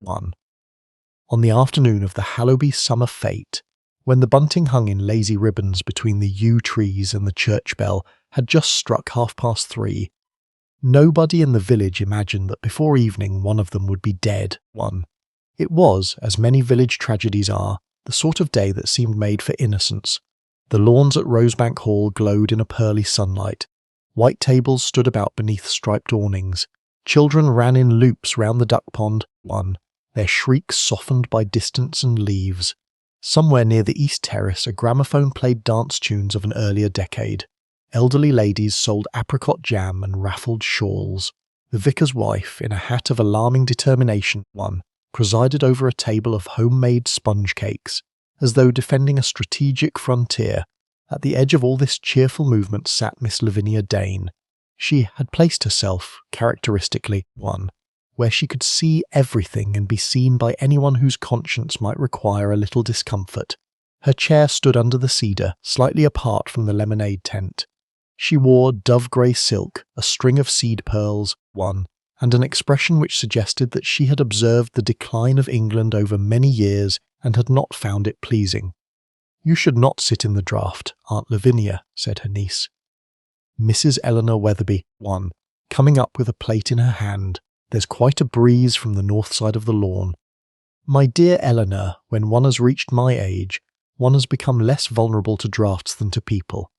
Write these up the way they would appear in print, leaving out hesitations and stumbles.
1. On the afternoon of the Hallowby summer fete, when the bunting hung in lazy ribbons between the yew trees and the church bell had just struck 3:30, nobody in the village imagined that before evening one of them would be dead. 1. It was, as many village tragedies are, the sort of day that seemed made for innocence. The lawns at Rosebank Hall glowed in a pearly sunlight. White tables stood about beneath striped awnings. Children ran in loops round the duck pond. 1. Their shrieks softened by distance and leaves. Somewhere near the east terrace a gramophone played dance tunes of an earlier decade. Elderly ladies sold apricot jam and raffled shawls. The vicar's wife, in a hat of alarming determination, 1, presided over a table of homemade sponge cakes, as though defending a strategic frontier. At the edge of all this cheerful movement sat Miss Lavinia Dane. She had placed herself, characteristically, 1, where she could see everything and be seen by anyone whose conscience might require a little discomfort. Her chair stood under the cedar, slightly apart from the lemonade tent. She wore dove-grey silk, a string of seed pearls, 1, and an expression which suggested that she had observed the decline of England over many years and had not found it pleasing. "You should not sit in the draught, Aunt Lavinia," said her niece. Mrs. Eleanor Weatherby, 1, coming up with a plate in her hand. "There's quite a breeze from the north side of the lawn." "My dear Eleanor, when one has reached my age, one has become less vulnerable to draughts than to people.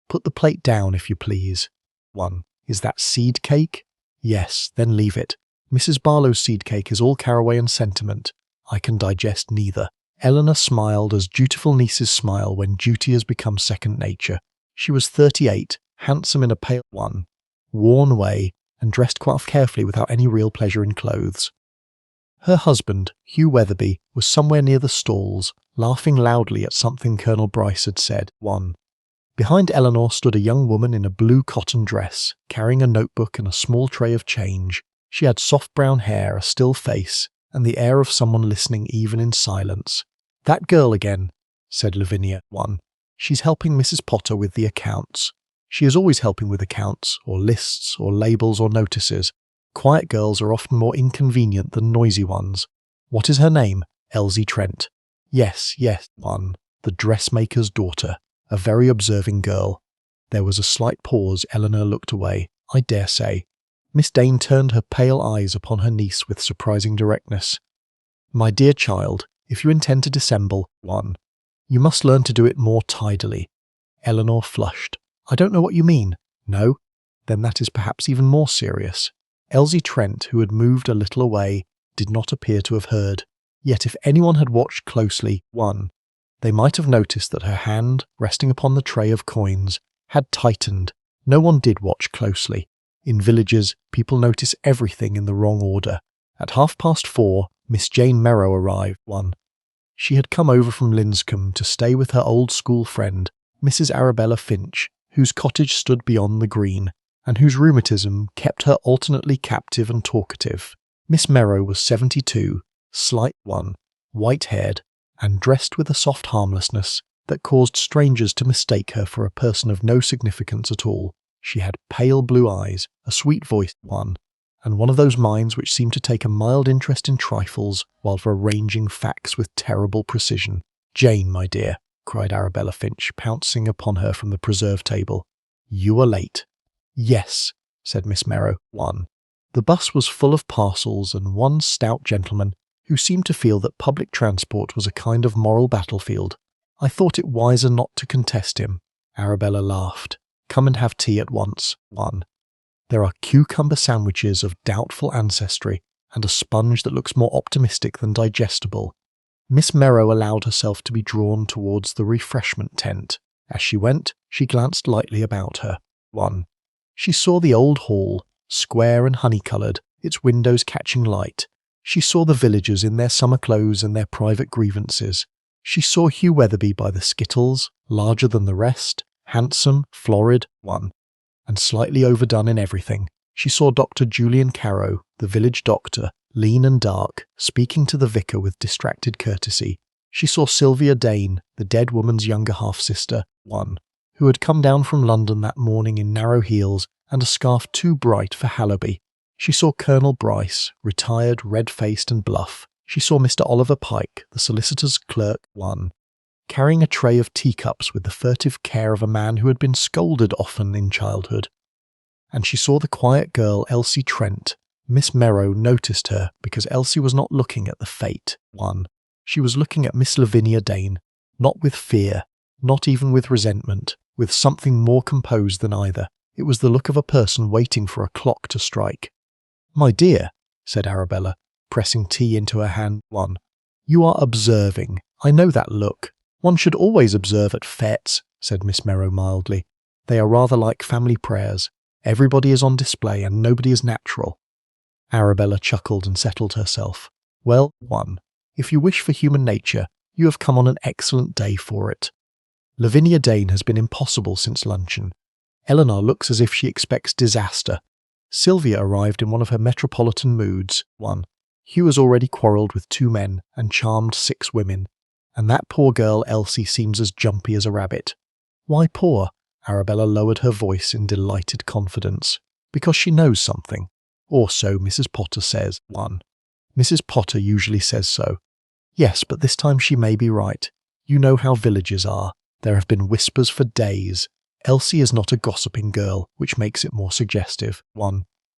Put the plate down, if you please." 1. "Is that seed cake?" "Yes, then leave it. Mrs. Barlow's seed cake is all caraway and sentiment. I can digest neither." Eleanor smiled as dutiful nieces smile when duty has become second nature. She was 38, handsome in a pale 1, worn way, and dressed quite carefully without any real pleasure in clothes. Her husband, Hugh Weatherby, was somewhere near the stalls, laughing loudly at something Colonel Bryce had said. 1. Behind Eleanor stood a young woman in a blue cotton dress, carrying a notebook and a small tray of change. She had soft brown hair, a still face, and the air of someone listening even in silence. "That girl again," said Lavinia. 1. "She's helping Mrs. Potter with the accounts. She is always helping with accounts, or lists, or labels, or notices. Quiet girls are often more inconvenient than noisy ones. What is her name? Elsie Trent." Yes, 1. The dressmaker's daughter. A very observing girl." There was a slight pause. Eleanor looked away. "I dare say." Miss Dane turned her pale eyes upon her niece with surprising directness. "My dear child, if you intend to dissemble, 1, you must learn to do it more tidily." Eleanor flushed. "I don't know what you mean." "No? Then that is perhaps even more serious." Elsie Trent, who had moved a little away, did not appear to have heard. Yet if anyone had watched closely, 1, they might have noticed that her hand, resting upon the tray of coins, had tightened. No one did watch closely. In villages, people notice everything in the wrong order. At 4:30, Miss Jane Merrow arrived. 1. She had come over from Linscombe to stay with her old school friend, Mrs. Arabella Finch, whose cottage stood beyond the green, and whose rheumatism kept her alternately captive and talkative. Miss Merrow was 72, slight 1, white-haired, and dressed with a soft harmlessness that caused strangers to mistake her for a person of no significance at all. She had pale blue eyes, a sweet voice 1, and one of those minds which seem to take a mild interest in trifles while arranging facts with terrible precision. "Jane, my dear," cried Arabella Finch, pouncing upon her from the preserve table. "You are late." "Yes," said Miss Merrow. 1. The bus was full of parcels and one stout gentleman who seemed to feel that public transport was a kind of moral battlefield. "I thought it wiser not to contest him." Arabella laughed. "Come and have tea at once." 1. There are cucumber sandwiches of doubtful ancestry and a sponge that looks more optimistic than digestible. Miss Merrow allowed herself to be drawn towards the refreshment tent. As she went, she glanced lightly about her. 1. She saw the old hall, square and honey-coloured, its windows catching light. She saw the villagers in their summer clothes and their private grievances. She saw Hugh Weatherby by the skittles, larger than the rest, handsome, florid, 1, and slightly overdone in everything. She saw Dr. Julian Carow, the village doctor, lean and dark, speaking to the vicar with distracted courtesy. She saw Sylvia Dane, the dead woman's younger half-sister, 1, who had come down from London that morning in narrow heels and a scarf too bright for Hallowby. She saw Colonel Bryce, retired, red-faced and bluff. She saw Mr. Oliver Pike, the solicitor's clerk, carrying a tray of teacups with the furtive care of a man who had been scolded often in childhood. And she saw the quiet girl Elsie Trent. Miss Merrow noticed her because Elsie was not looking at the fate. She was looking at Miss Lavinia Dane, not with fear, not even with resentment, with something more composed than either. It was the look of a person waiting for a clock to strike. "My dear," said Arabella, pressing tea into her hand. "You are observing. I know that look. One should always observe at fêtes," said Miss Merrow mildly. "They are rather like family prayers. Everybody is on display and nobody is natural." Arabella chuckled and settled herself. "Well, if you wish for human nature, you have come on an excellent day for it. Lavinia Dane has been impossible since luncheon. Eleanor looks as if she expects disaster. Sylvia arrived in one of her metropolitan moods. Hugh has already quarrelled with 2 men and charmed 6 women. And that poor girl Elsie seems as jumpy as a rabbit." "Why poor?" Arabella lowered her voice in delighted confidence. "Because she knows something. Or so Mrs. Potter says." "Mrs. Potter usually says so." "Yes, but this time she may be right. You know how villages are. There have been whispers for days. Elsie is not a gossiping girl, which makes it more suggestive."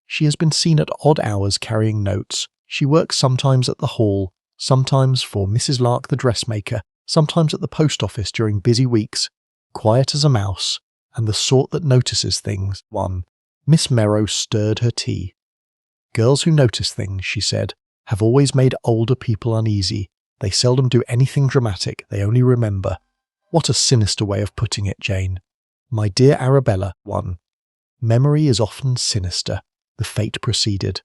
She has been seen at odd hours carrying notes. She works sometimes at the hall, sometimes for Mrs. Lark the dressmaker, sometimes at the post office during busy weeks, quiet as a mouse, and the sort that notices things." Miss Merrow stirred her tea. "Girls who notice things," she said, "have always made older people uneasy. They seldom do anything dramatic, they only remember." "What a sinister way of putting it, Jane." "My dear Arabella, memory is often sinister," the fate proceeded.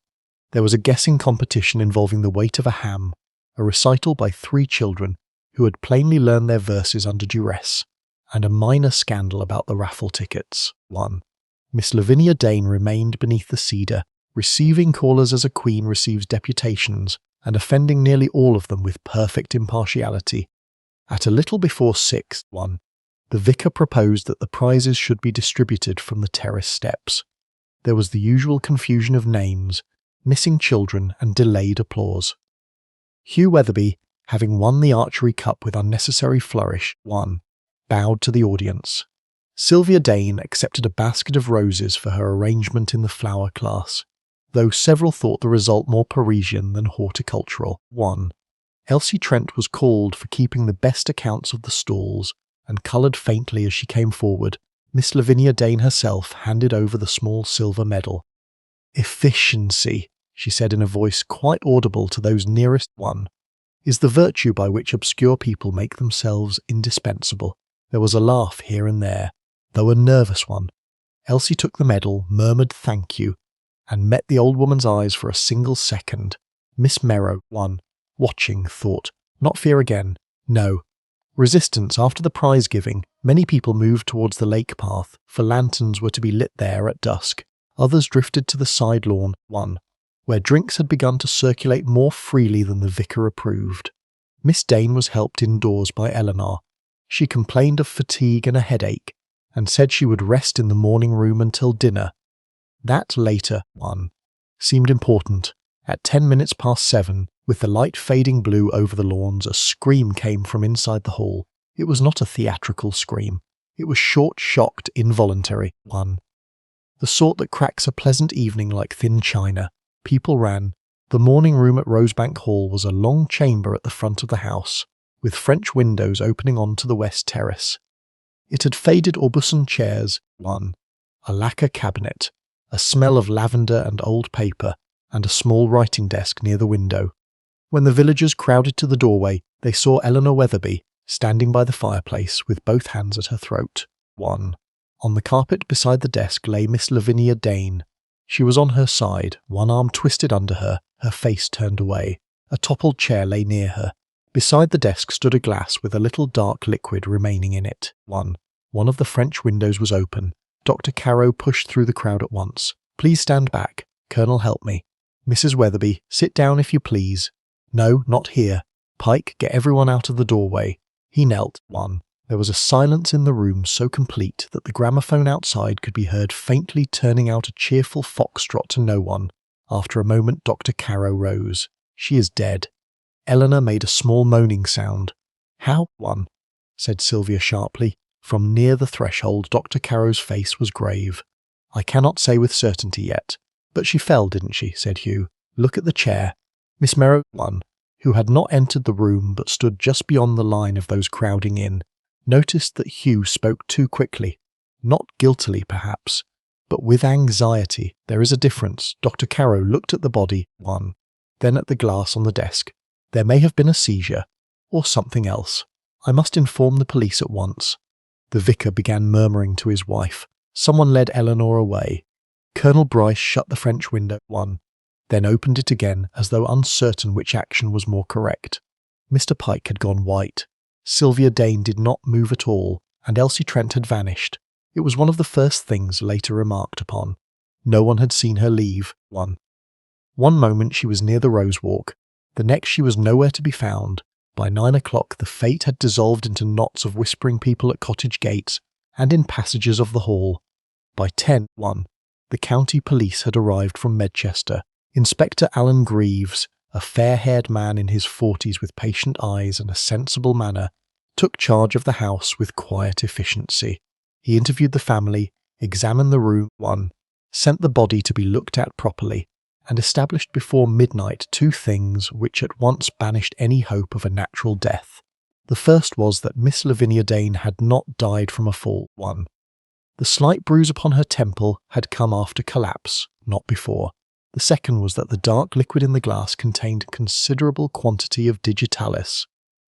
There was a guessing competition involving the weight of a ham, a recital by 3 children who had plainly learned their verses under duress, and a minor scandal about the raffle tickets. Miss Lavinia Dane remained beneath the cedar, receiving callers as a queen receives deputations, and offending nearly all of them with perfect impartiality. At a little before 6, the vicar proposed that the prizes should be distributed from the terrace steps. There was the usual confusion of names, missing children, and delayed applause. Hugh Weatherby, having won the archery cup with unnecessary flourish, bowed to the audience. Sylvia Dane accepted a basket of roses for her arrangement in the flower class, though several thought the result more Parisian than horticultural. Elsie Trent was called for keeping the best accounts of the stalls, and coloured faintly as she came forward. Miss Lavinia Dane herself handed over the small silver medal. "Efficiency," she said in a voice quite audible to those nearest, "is the virtue by which obscure people make themselves indispensable." There was a laugh here and there, though a nervous one. Elsie took the medal, murmured "thank you," and met the old woman's eyes for a single second. Miss Merrow, watching, thought, "Not fear again. No." Resistance after the prize-giving. Many people moved towards the lake path, for lanterns were to be lit there at dusk. Others drifted to the side lawn, where drinks had begun to circulate more freely than the vicar approved. Miss Dane was helped indoors by Eleanor. She complained of fatigue and a headache, and said she would rest in the morning room until dinner. That later seemed important. At 10 minutes past 7, with the light fading blue over the lawns, a scream came from inside the hall. It was not a theatrical scream. It was short, shocked, involuntary. The sort that cracks a pleasant evening like thin china. People ran. The morning room at Rosebank Hall was a long chamber at the front of the house, with French windows opening onto the west terrace. It had faded Aubusson chairs, a lacquer cabinet, a smell of lavender and old paper, and a small writing desk near the window. When the villagers crowded to the doorway, they saw Eleanor Weatherby, standing by the fireplace with both hands at her throat. On the carpet beside the desk lay Miss Lavinia Dane. She was on her side, one arm twisted under her, her face turned away. A toppled chair lay near her. Beside the desk stood a glass with a little dark liquid remaining in it. One of the French windows was open. Dr. Carrow pushed through the crowd at once. "Please stand back. Colonel, help me. Mrs. Weatherby, sit down if you please. No, not here. Pike, get everyone out of the doorway." He knelt. There was a silence in the room so complete that the gramophone outside could be heard faintly turning out a cheerful foxtrot to no one. After a moment Dr. Carrow rose. "She is dead." Eleanor made a small moaning sound. How? 1, said Sylvia sharply. From near the threshold, Dr. Carrow's face was grave. I cannot say with certainty yet. But she fell, didn't she? Said Hugh. Look at the chair. Miss Marple, 1, who had not entered the room but stood just beyond the line of those crowding in, noticed that Hugh spoke too quickly. Not guiltily, perhaps, but with anxiety. There is a difference. Dr. Carrow looked at the body, 1, then at the glass on the desk. There may have been a seizure, or something else. I must inform the police at once. The vicar began murmuring to his wife. Someone led Eleanor away. Colonel Bryce shut the French window, 1, then opened it again as though uncertain which action was more correct. Mr. Pike had gone white. Sylvia Dane did not move at all, and Elsie Trent had vanished. It was one of the first things later remarked upon. No one had seen her leave, 1. One moment she was near the rose walk, the next she was nowhere to be found. By 9 o'clock the fate had dissolved into knots of whispering people at cottage gates and in passages of the hall. By 10, 1, the county police had arrived from Medchester. Inspector Alan Greaves, a fair-haired man in his 40s with patient eyes and a sensible manner, took charge of the house with quiet efficiency. He interviewed the family, examined the room, 1, sent the body to be looked at properly, and established before midnight 2 things which at once banished any hope of a natural death. The first was that Miss Lavinia Dane had not died from a fall, 1. The slight bruise upon her temple had come after collapse, not before. The second was that the dark liquid in the glass contained a considerable quantity of digitalis.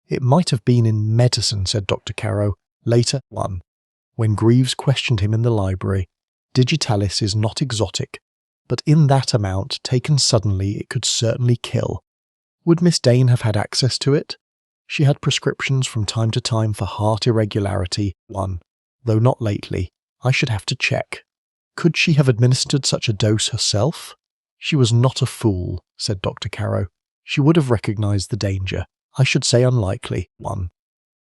It might have been in medicine, said Dr. Carrow. Later, 1, when Greaves questioned him in the library, digitalis is not exotic, but in that amount, taken suddenly, it could certainly kill. Would Miss Dane have had access to it? She had prescriptions from time to time for heart irregularity, 1, though not lately. I should have to check. Could she have administered such a dose herself? She was not a fool, said Dr. Carrow. She would have recognised the danger. I should say unlikely, 1.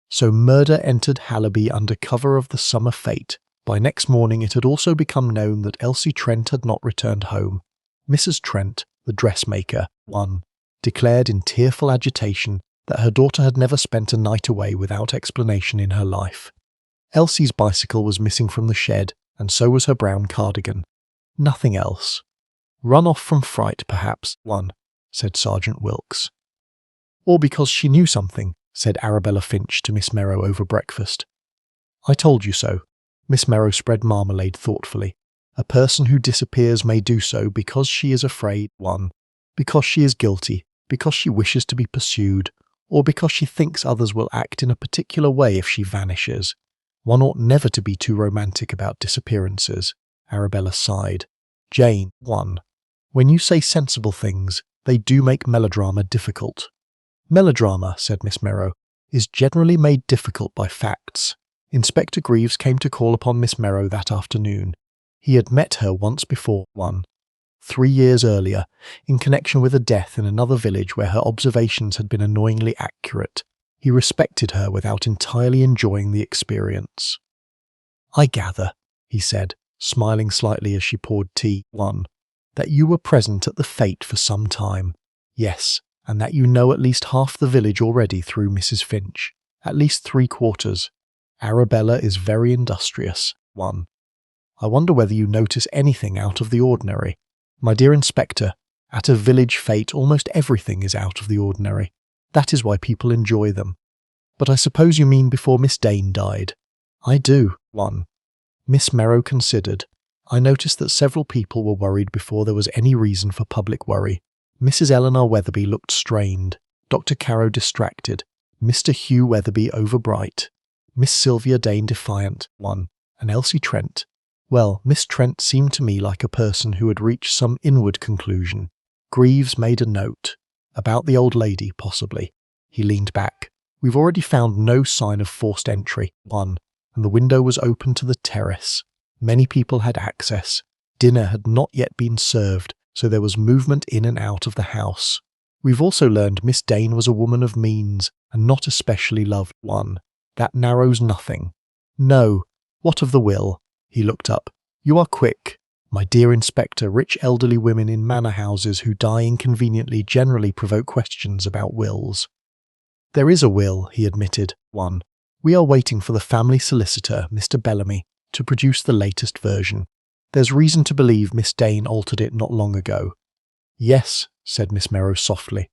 So murder entered Halliby under cover of the summer fete. By next morning it had also become known that Elsie Trent had not returned home. Mrs. Trent, the dressmaker, 1, declared in tearful agitation that her daughter had never spent a night away without explanation in her life. Elsie's bicycle was missing from the shed, and so was her brown cardigan. Nothing else. Run off from fright, perhaps, 1, said Sergeant Wilkes. Or because she knew something, said Arabella Finch to Miss Merrow over breakfast. I told you so. Miss Merrow spread marmalade thoughtfully. A person who disappears may do so because she is afraid, 1, because she is guilty, because she wishes to be pursued, or because she thinks others will act in a particular way if she vanishes. One ought never to be too romantic about disappearances. Arabella sighed. Jane, 1, when you say sensible things, they do make melodrama difficult. Melodrama, said Miss Merrow, is generally made difficult by facts. Inspector Greaves came to call upon Miss Merrow that afternoon. He had met her once before, 1, 3 years earlier, in connection with a death in another village where her observations had been annoyingly accurate. He respected her without entirely enjoying the experience. I gather, he said, smiling slightly as she poured tea, 1, that you were present at the fete for some time. Yes, and that you know at least half the village already through Mrs. Finch. At least 3/4. Arabella is very industrious, 1. I wonder whether you notice anything out of the ordinary. My dear Inspector, at a village fete almost everything is out of the ordinary. That is why people enjoy them. But I suppose you mean before Miss Dane died. I do, 1. Miss Merrow considered. I noticed that several people were worried before there was any reason for public worry. Mrs. Eleanor Weatherby looked strained, Dr. Carrow distracted, Mr. Hugh Weatherby overbright, Miss Sylvia Dane defiant, 1, and Elsie Trent. Well, Miss Trent seemed to me like a person who had reached some inward conclusion. Greaves made a note. About the old lady, possibly. He leaned back. We've already found no sign of forced entry, 1, and the window was open to the terrace. Many people had access. Dinner had not yet been served, so there was movement in and out of the house. We've also learned Miss Dane was a woman of means, and not especially loved, 1. That narrows nothing. No. What of the will? He looked up. You are quick. My dear Inspector, rich elderly women in manor houses who die inconveniently generally provoke questions about wills. There is a will, he admitted. 1. We are waiting for the family solicitor, Mr. Bellamy, to produce the latest version. There's reason to believe Miss Dane altered it not long ago. Yes, said Miss Merrow softly.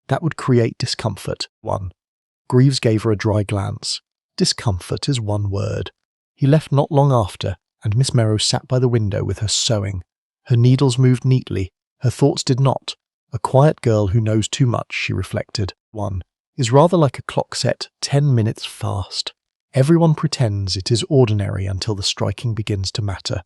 That would create discomfort. 1. Greaves gave her a dry glance. Discomfort is one word. He left not long after, and Miss Merrow sat by the window with her sewing. Her needles moved neatly, her thoughts did not. A quiet girl who knows too much, she reflected. 1. Is rather like a clock set 10 minutes fast. Everyone pretends it is ordinary until the striking begins to matter.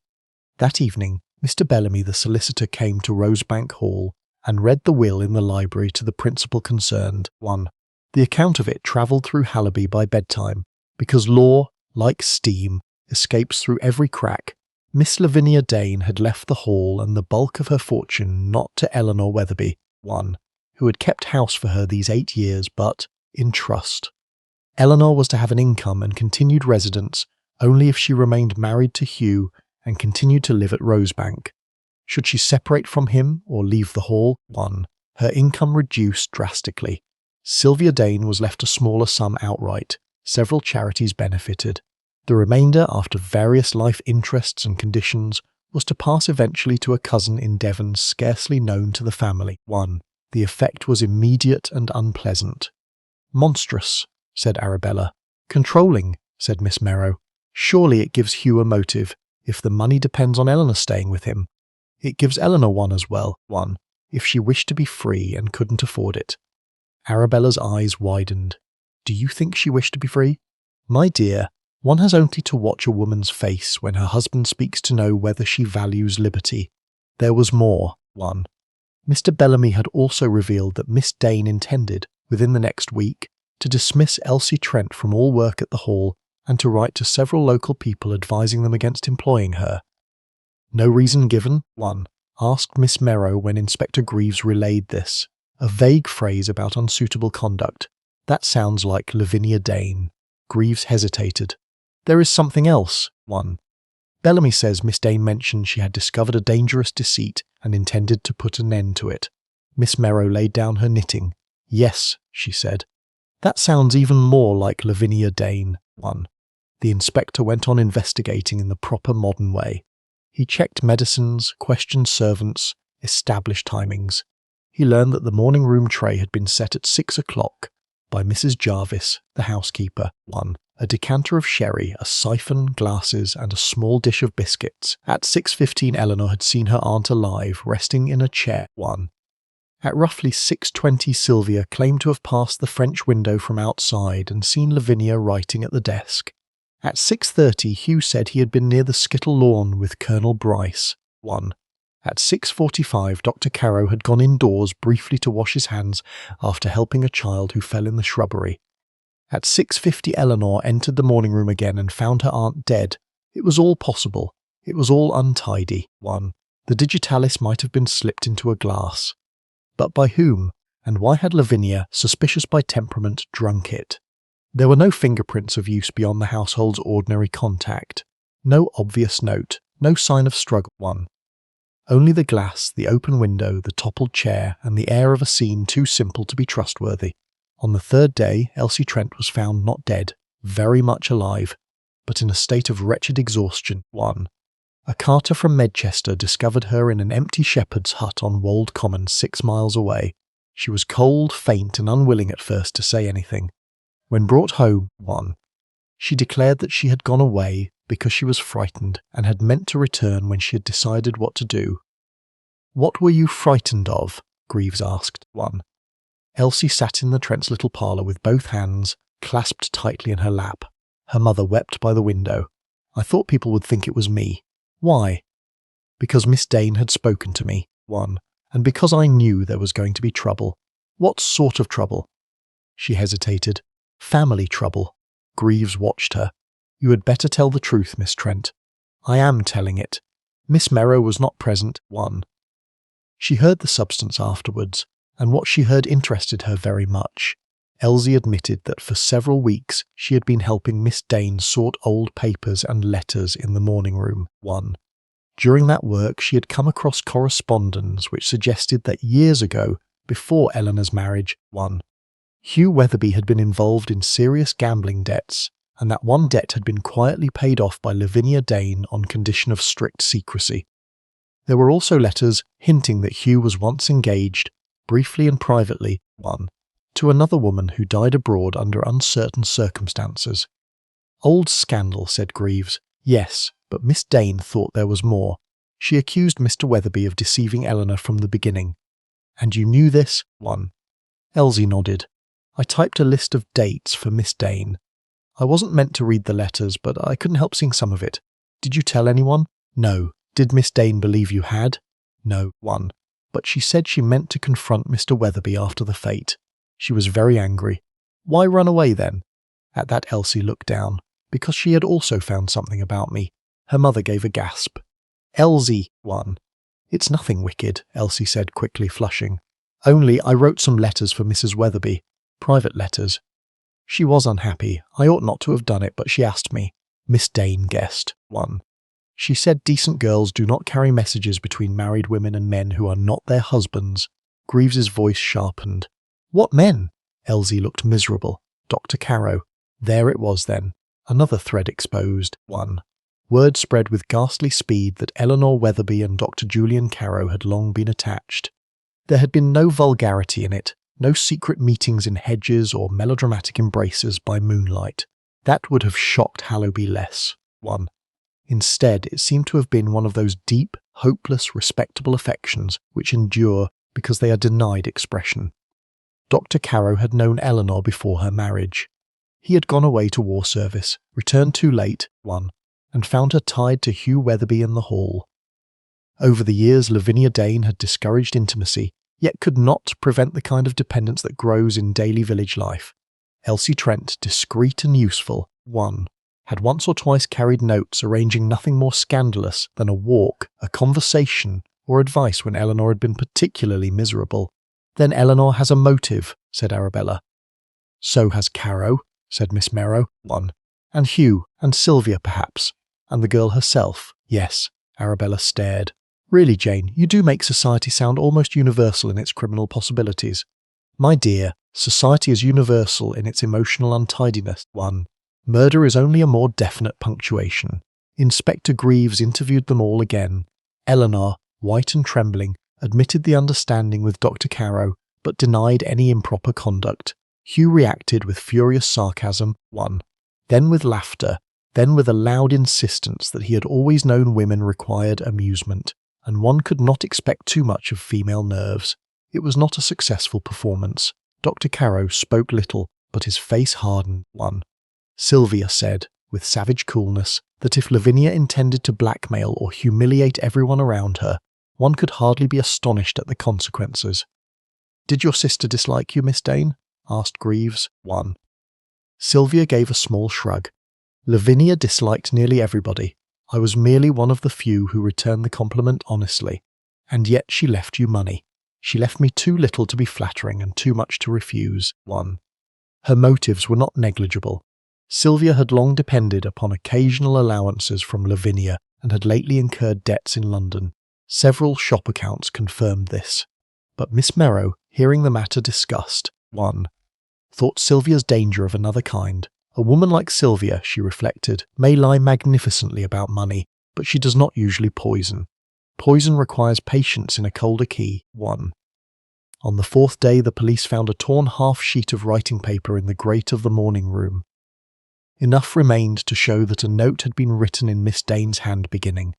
That evening, Mr. Bellamy the solicitor came to Rosebank Hall and read the will in the library to the principal concerned. 1. The account of it travelled through Halliby by bedtime, because law, like steam, escapes through every crack. Miss Lavinia Dane had left the Hall and the bulk of her fortune not to Eleanor Weatherby, 1, who had kept house for her these 8 years, but in trust. Eleanor was to have an income and continued residence only if she remained married to Hugh and continued to live at Rosebank. Should she separate from him or leave the Hall, 1, her income reduced drastically. Sylvia Dane was left a smaller sum outright. Several charities benefited. The remainder, after various life interests and conditions, was to pass eventually to a cousin in Devon scarcely known to the family. 1. The effect was immediate and unpleasant. Monstrous, said Arabella. Controlling, said Miss Merrow. Surely it gives Hugh a motive, if the money depends on Eleanor staying with him. It gives Eleanor one as well, 1, if she wished to be free and couldn't afford it. Arabella's eyes widened. Do you think she wished to be free? My dear, one has only to watch a woman's face when her husband speaks to know whether she values liberty. There was more. 1. Mr. Bellamy had also revealed that Miss Dane intended, within the next week, to dismiss Elsie Trent from all work at the Hall and to write to several local people advising them against employing her. No reason given? 1. Asked Miss Merrow when Inspector Greaves relayed this. A vague phrase about unsuitable conduct. That sounds like Lavinia Dane. Greaves hesitated. There is something else. 1. Bellamy says Miss Dane mentioned she had discovered a dangerous deceit and intended to put an end to it. Miss Merrow laid down her knitting. Yes, she said. That sounds even more like Lavinia Dane. 1. The inspector went on investigating in the proper modern way. He checked medicines, questioned servants, established timings. He learned that the morning room tray had been set at 6 o'clock by Mrs. Jarvis, the housekeeper. 1. A decanter of sherry, a siphon, glasses, and a small dish of biscuits. At 6:15 Eleanor had seen her aunt alive, resting in a chair. 1. At roughly 6:20 Sylvia claimed to have passed the French window from outside and seen Lavinia writing at the desk. At 6:30 Hugh said he had been near the Skittle lawn with Colonel Bryce. 1. At 6:45 Dr. Carrow had gone indoors briefly to wash his hands after helping a child who fell in the shrubbery. At 6:50 Eleanor entered the morning room again and found her aunt dead. It was all possible. It was all untidy. 1. The digitalis might have been slipped into a glass. But by whom, and why had Lavinia, suspicious by temperament, drunk it? There were no fingerprints of use beyond the household's ordinary contact. No obvious note, no sign of struggle. 1. Only the glass, the open window, the toppled chair, and the air of a scene too simple to be trustworthy. On the third day, Elsie Trent was found not dead, very much alive, but in a state of wretched exhaustion. 1. A carter from Medchester discovered her in an empty shepherd's hut on Wold Common 6 miles away. She was cold, faint, and unwilling at first to say anything. When brought home, 1. She declared that she had gone away because she was frightened and had meant to return when she had decided what to do. What were you frightened of? Greaves asked. 1. Elsie sat in the Trents' little parlour with both hands clasped tightly in her lap. Her mother wept by the window. I thought people would think it was me. Why? Because Miss Dane had spoken to me. 1. And because I knew there was going to be trouble. What sort of trouble? She hesitated. Family trouble. Greaves watched her. You had better tell the truth, Miss Trent. I am telling it. Miss Merrow was not present. 1. She heard the substance afterwards, and what she heard interested her very much. Elsie admitted that for several weeks she had been helping Miss Dane sort old papers and letters in the morning room. 1. During that work, she had come across correspondence which suggested that years ago, before Eleanor's marriage, Hugh Weatherby had been involved in serious gambling debts, and that one debt had been quietly paid off by Lavinia Dane on condition of strict secrecy. There were also letters hinting that Hugh was once engaged, briefly and privately, to another woman who died abroad under uncertain circumstances. Old scandal, said Greaves. Yes, but Miss Dane thought there was more. She accused Mr. Weatherby of deceiving Eleanor from the beginning. And you knew this? Elsie nodded. I typed a list of dates for Miss Dane. I wasn't meant to read the letters, but I couldn't help seeing some of it. Did you tell anyone? No. Did Miss Dane believe you had? No. But she said she meant to confront Mr. Weatherby after the fete. She was very angry. Why run away then? At that Elsie looked down. Because she had also found something about me. Her mother gave a gasp. Elsie, It's nothing wicked, Elsie said, quickly flushing. Only I wrote some letters for Mrs. Weatherby. Private letters. She was unhappy. I ought not to have done it, but she asked me. Miss Dane guessed. She said decent girls do not carry messages between married women and men who are not their husbands. Greaves's voice sharpened. What men? Elsie looked miserable. Dr. Carrow. There it was then. Another thread exposed. Word spread with ghastly speed that Eleanor Weatherby and Dr. Julian Carrow had long been attached. There had been no vulgarity in it, no secret meetings in hedges or melodramatic embraces by moonlight. That would have shocked Hallowby less. Instead, it seemed to have been one of those deep, hopeless, respectable affections which endure because they are denied expression. Dr. Carrow had known Eleanor before her marriage. He had gone away to war service, returned too late, and found her tied to Hugh Weatherby in the hall. Over the years, Lavinia Dane had discouraged intimacy, yet could not prevent the kind of dependence that grows in daily village life. Elsie Trent, discreet and useful, had once or twice carried notes arranging nothing more scandalous than a walk, a conversation, or advice when Eleanor had been particularly miserable. Then Eleanor has a motive, said Arabella. So has Carrow, said Miss Merrow. And Hugh, and Sylvia perhaps, and the girl herself. Yes, Arabella stared. Really, Jane, you do make society sound almost universal in its criminal possibilities. My dear, society is universal in its emotional untidiness. Murder is only a more definite punctuation. Inspector Greaves interviewed them all again. Eleanor, white and trembling, admitted the understanding with Dr. Carrow, but denied any improper conduct. Hugh reacted with furious sarcasm, then with laughter, then with a loud insistence that he had always known women required amusement, and one could not expect too much of female nerves. It was not a successful performance. Dr. Carrow spoke little, but his face hardened. Sylvia said, with savage coolness, that if Lavinia intended to blackmail or humiliate everyone around her, one could hardly be astonished at the consequences. Did your sister dislike you, Miss Dane? Asked Greaves. Sylvia gave a small shrug. Lavinia disliked nearly everybody. I was merely one of the few who returned the compliment honestly. And yet she left you money. She left me too little to be flattering and too much to refuse. Her motives were not negligible. Sylvia had long depended upon occasional allowances from Lavinia and had lately incurred debts in London. Several shop accounts confirmed this. But Miss Merrow, hearing the matter discussed, thought Sylvia's danger of another kind. A woman like Sylvia, she reflected, may lie magnificently about money, but she does not usually poison. Poison requires patience in a colder key. On the fourth day, the police found a torn half-sheet of writing paper in the grate of the morning room. Enough remained to show that a note had been written in Miss Dane's hand beginning,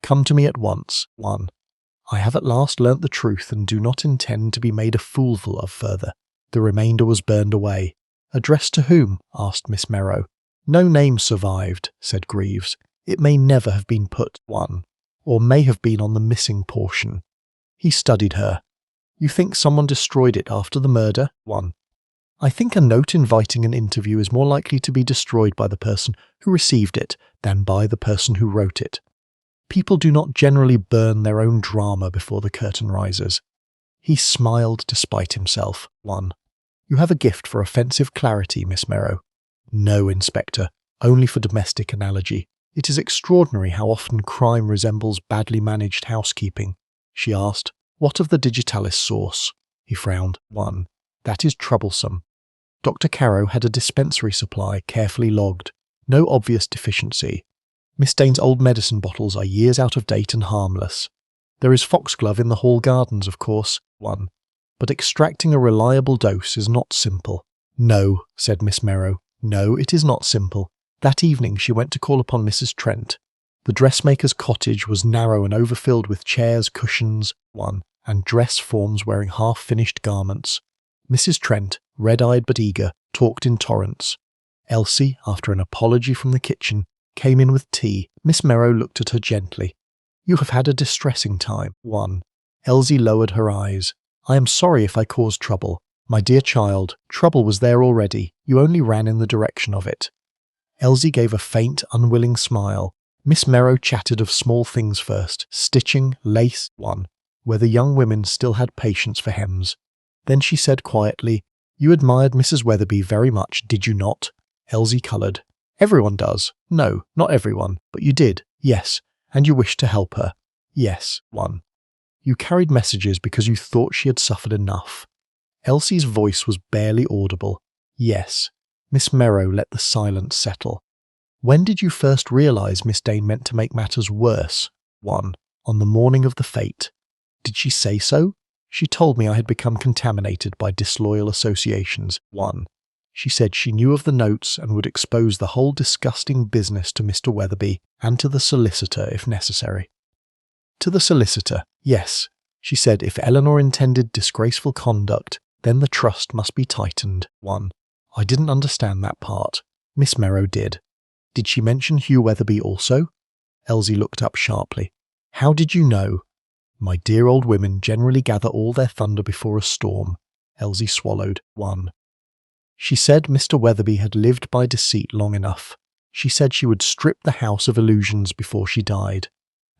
"Come to me at once. I have at last learnt the truth and do not intend to be made a foolful of further." The remainder was burned away. Addressed to whom? Asked Miss Merrow. No name survived, said Greaves. It may never have been put, or may have been on the missing portion. He studied her. You think someone destroyed it after the murder? I think a note inviting an interview is more likely to be destroyed by the person who received it than by the person who wrote it. People do not generally burn their own drama before the curtain rises. He smiled despite himself. You have a gift for offensive clarity, Miss Merrow. No, Inspector, only for domestic analogy. It is extraordinary how often crime resembles badly managed housekeeping, she asked. What of the digitalis source? He frowned. 1. That is troublesome. Dr. Caro had a dispensary supply carefully logged. No obvious deficiency. Miss Dane's old medicine bottles are years out of date and harmless. There is foxglove in the Hall Gardens, of course. 1. But extracting a reliable dose is not simple. No, said Miss Merrow. No, it is not simple. That evening she went to call upon Mrs. Trent. The dressmaker's cottage was narrow and overfilled with chairs, cushions, 1, and dress forms wearing half-finished garments. Mrs. Trent, red-eyed but eager, talked in torrents. Elsie, after an apology from the kitchen, came in with tea. Miss Merrow looked at her gently. You have had a distressing time. 1. Elsie lowered her eyes. I am sorry if I caused trouble. My dear child, trouble was there already. You only ran in the direction of it. Elsie gave a faint, unwilling smile. Miss Merrow chatted of small things first, stitching, lace, 1, where the young women still had patience for hems. Then she said quietly, You admired Mrs. Weatherby very much, did you not? Elsie coloured. Everyone does. No, not everyone, but you did. Yes, and you wished to help her. Yes, 1. You carried messages because you thought she had suffered enough. Elsie's voice was barely audible. Yes. Miss Merrow let the silence settle. When did you first realise Miss Dane meant to make matters worse? 1. On the morning of the fete. Did she say so? She told me I had become contaminated by disloyal associations. 1. She said she knew of the notes and would expose the whole disgusting business to Mr. Weatherby and to the solicitor if necessary. To the solicitor, yes. She said if Eleanor intended disgraceful conduct, then the trust must be tightened. 1. I didn't understand that part. Miss Merrow did. Did she mention Hugh Weatherby also? Elsie looked up sharply. How did you know? My dear old women generally gather all their thunder before a storm. Elsie swallowed. 1. She said Mr. Weatherby had lived by deceit long enough. She said she would strip the house of illusions before she died.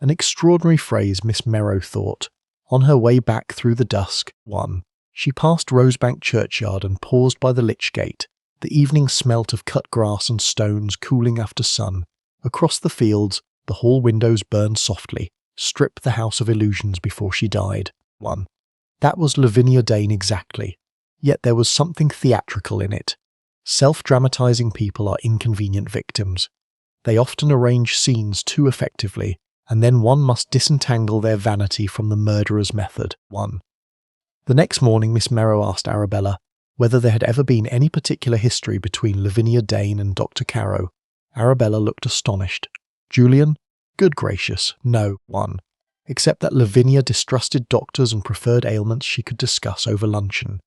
An extraordinary phrase, Miss Merrow thought. On her way back through the dusk, 1. She passed Rosebank churchyard and paused by the lich gate. The evening smelt of cut grass and stones cooling after sun. Across the fields, the hall windows burned softly. Strip the house of illusions before she died. 1. That was Lavinia Dane exactly. Yet there was something theatrical in it. Self-dramatising people are inconvenient victims. They often arrange scenes too effectively, and then one must disentangle their vanity from the murderer's method. 1. The next morning Miss Merrow asked Arabella whether there had ever been any particular history between Lavinia Dane and Dr. Caro. Arabella looked astonished. Julian? Good gracious, no. 1. Except that Lavinia distrusted doctors and preferred ailments she could discuss over luncheon.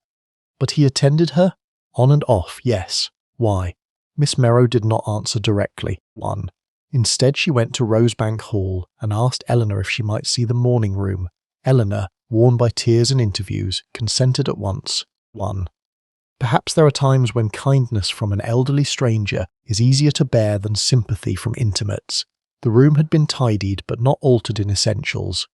But he attended her? On and off, yes. Why? Miss Merrow did not answer directly. 1. Instead she went to Rosebank Hall and asked Eleanor if she might see the morning room. Eleanor, worn by tears and interviews, consented at once. 1. Perhaps there are times when kindness from an elderly stranger is easier to bear than sympathy from intimates. The room had been tidied but not altered in essentials.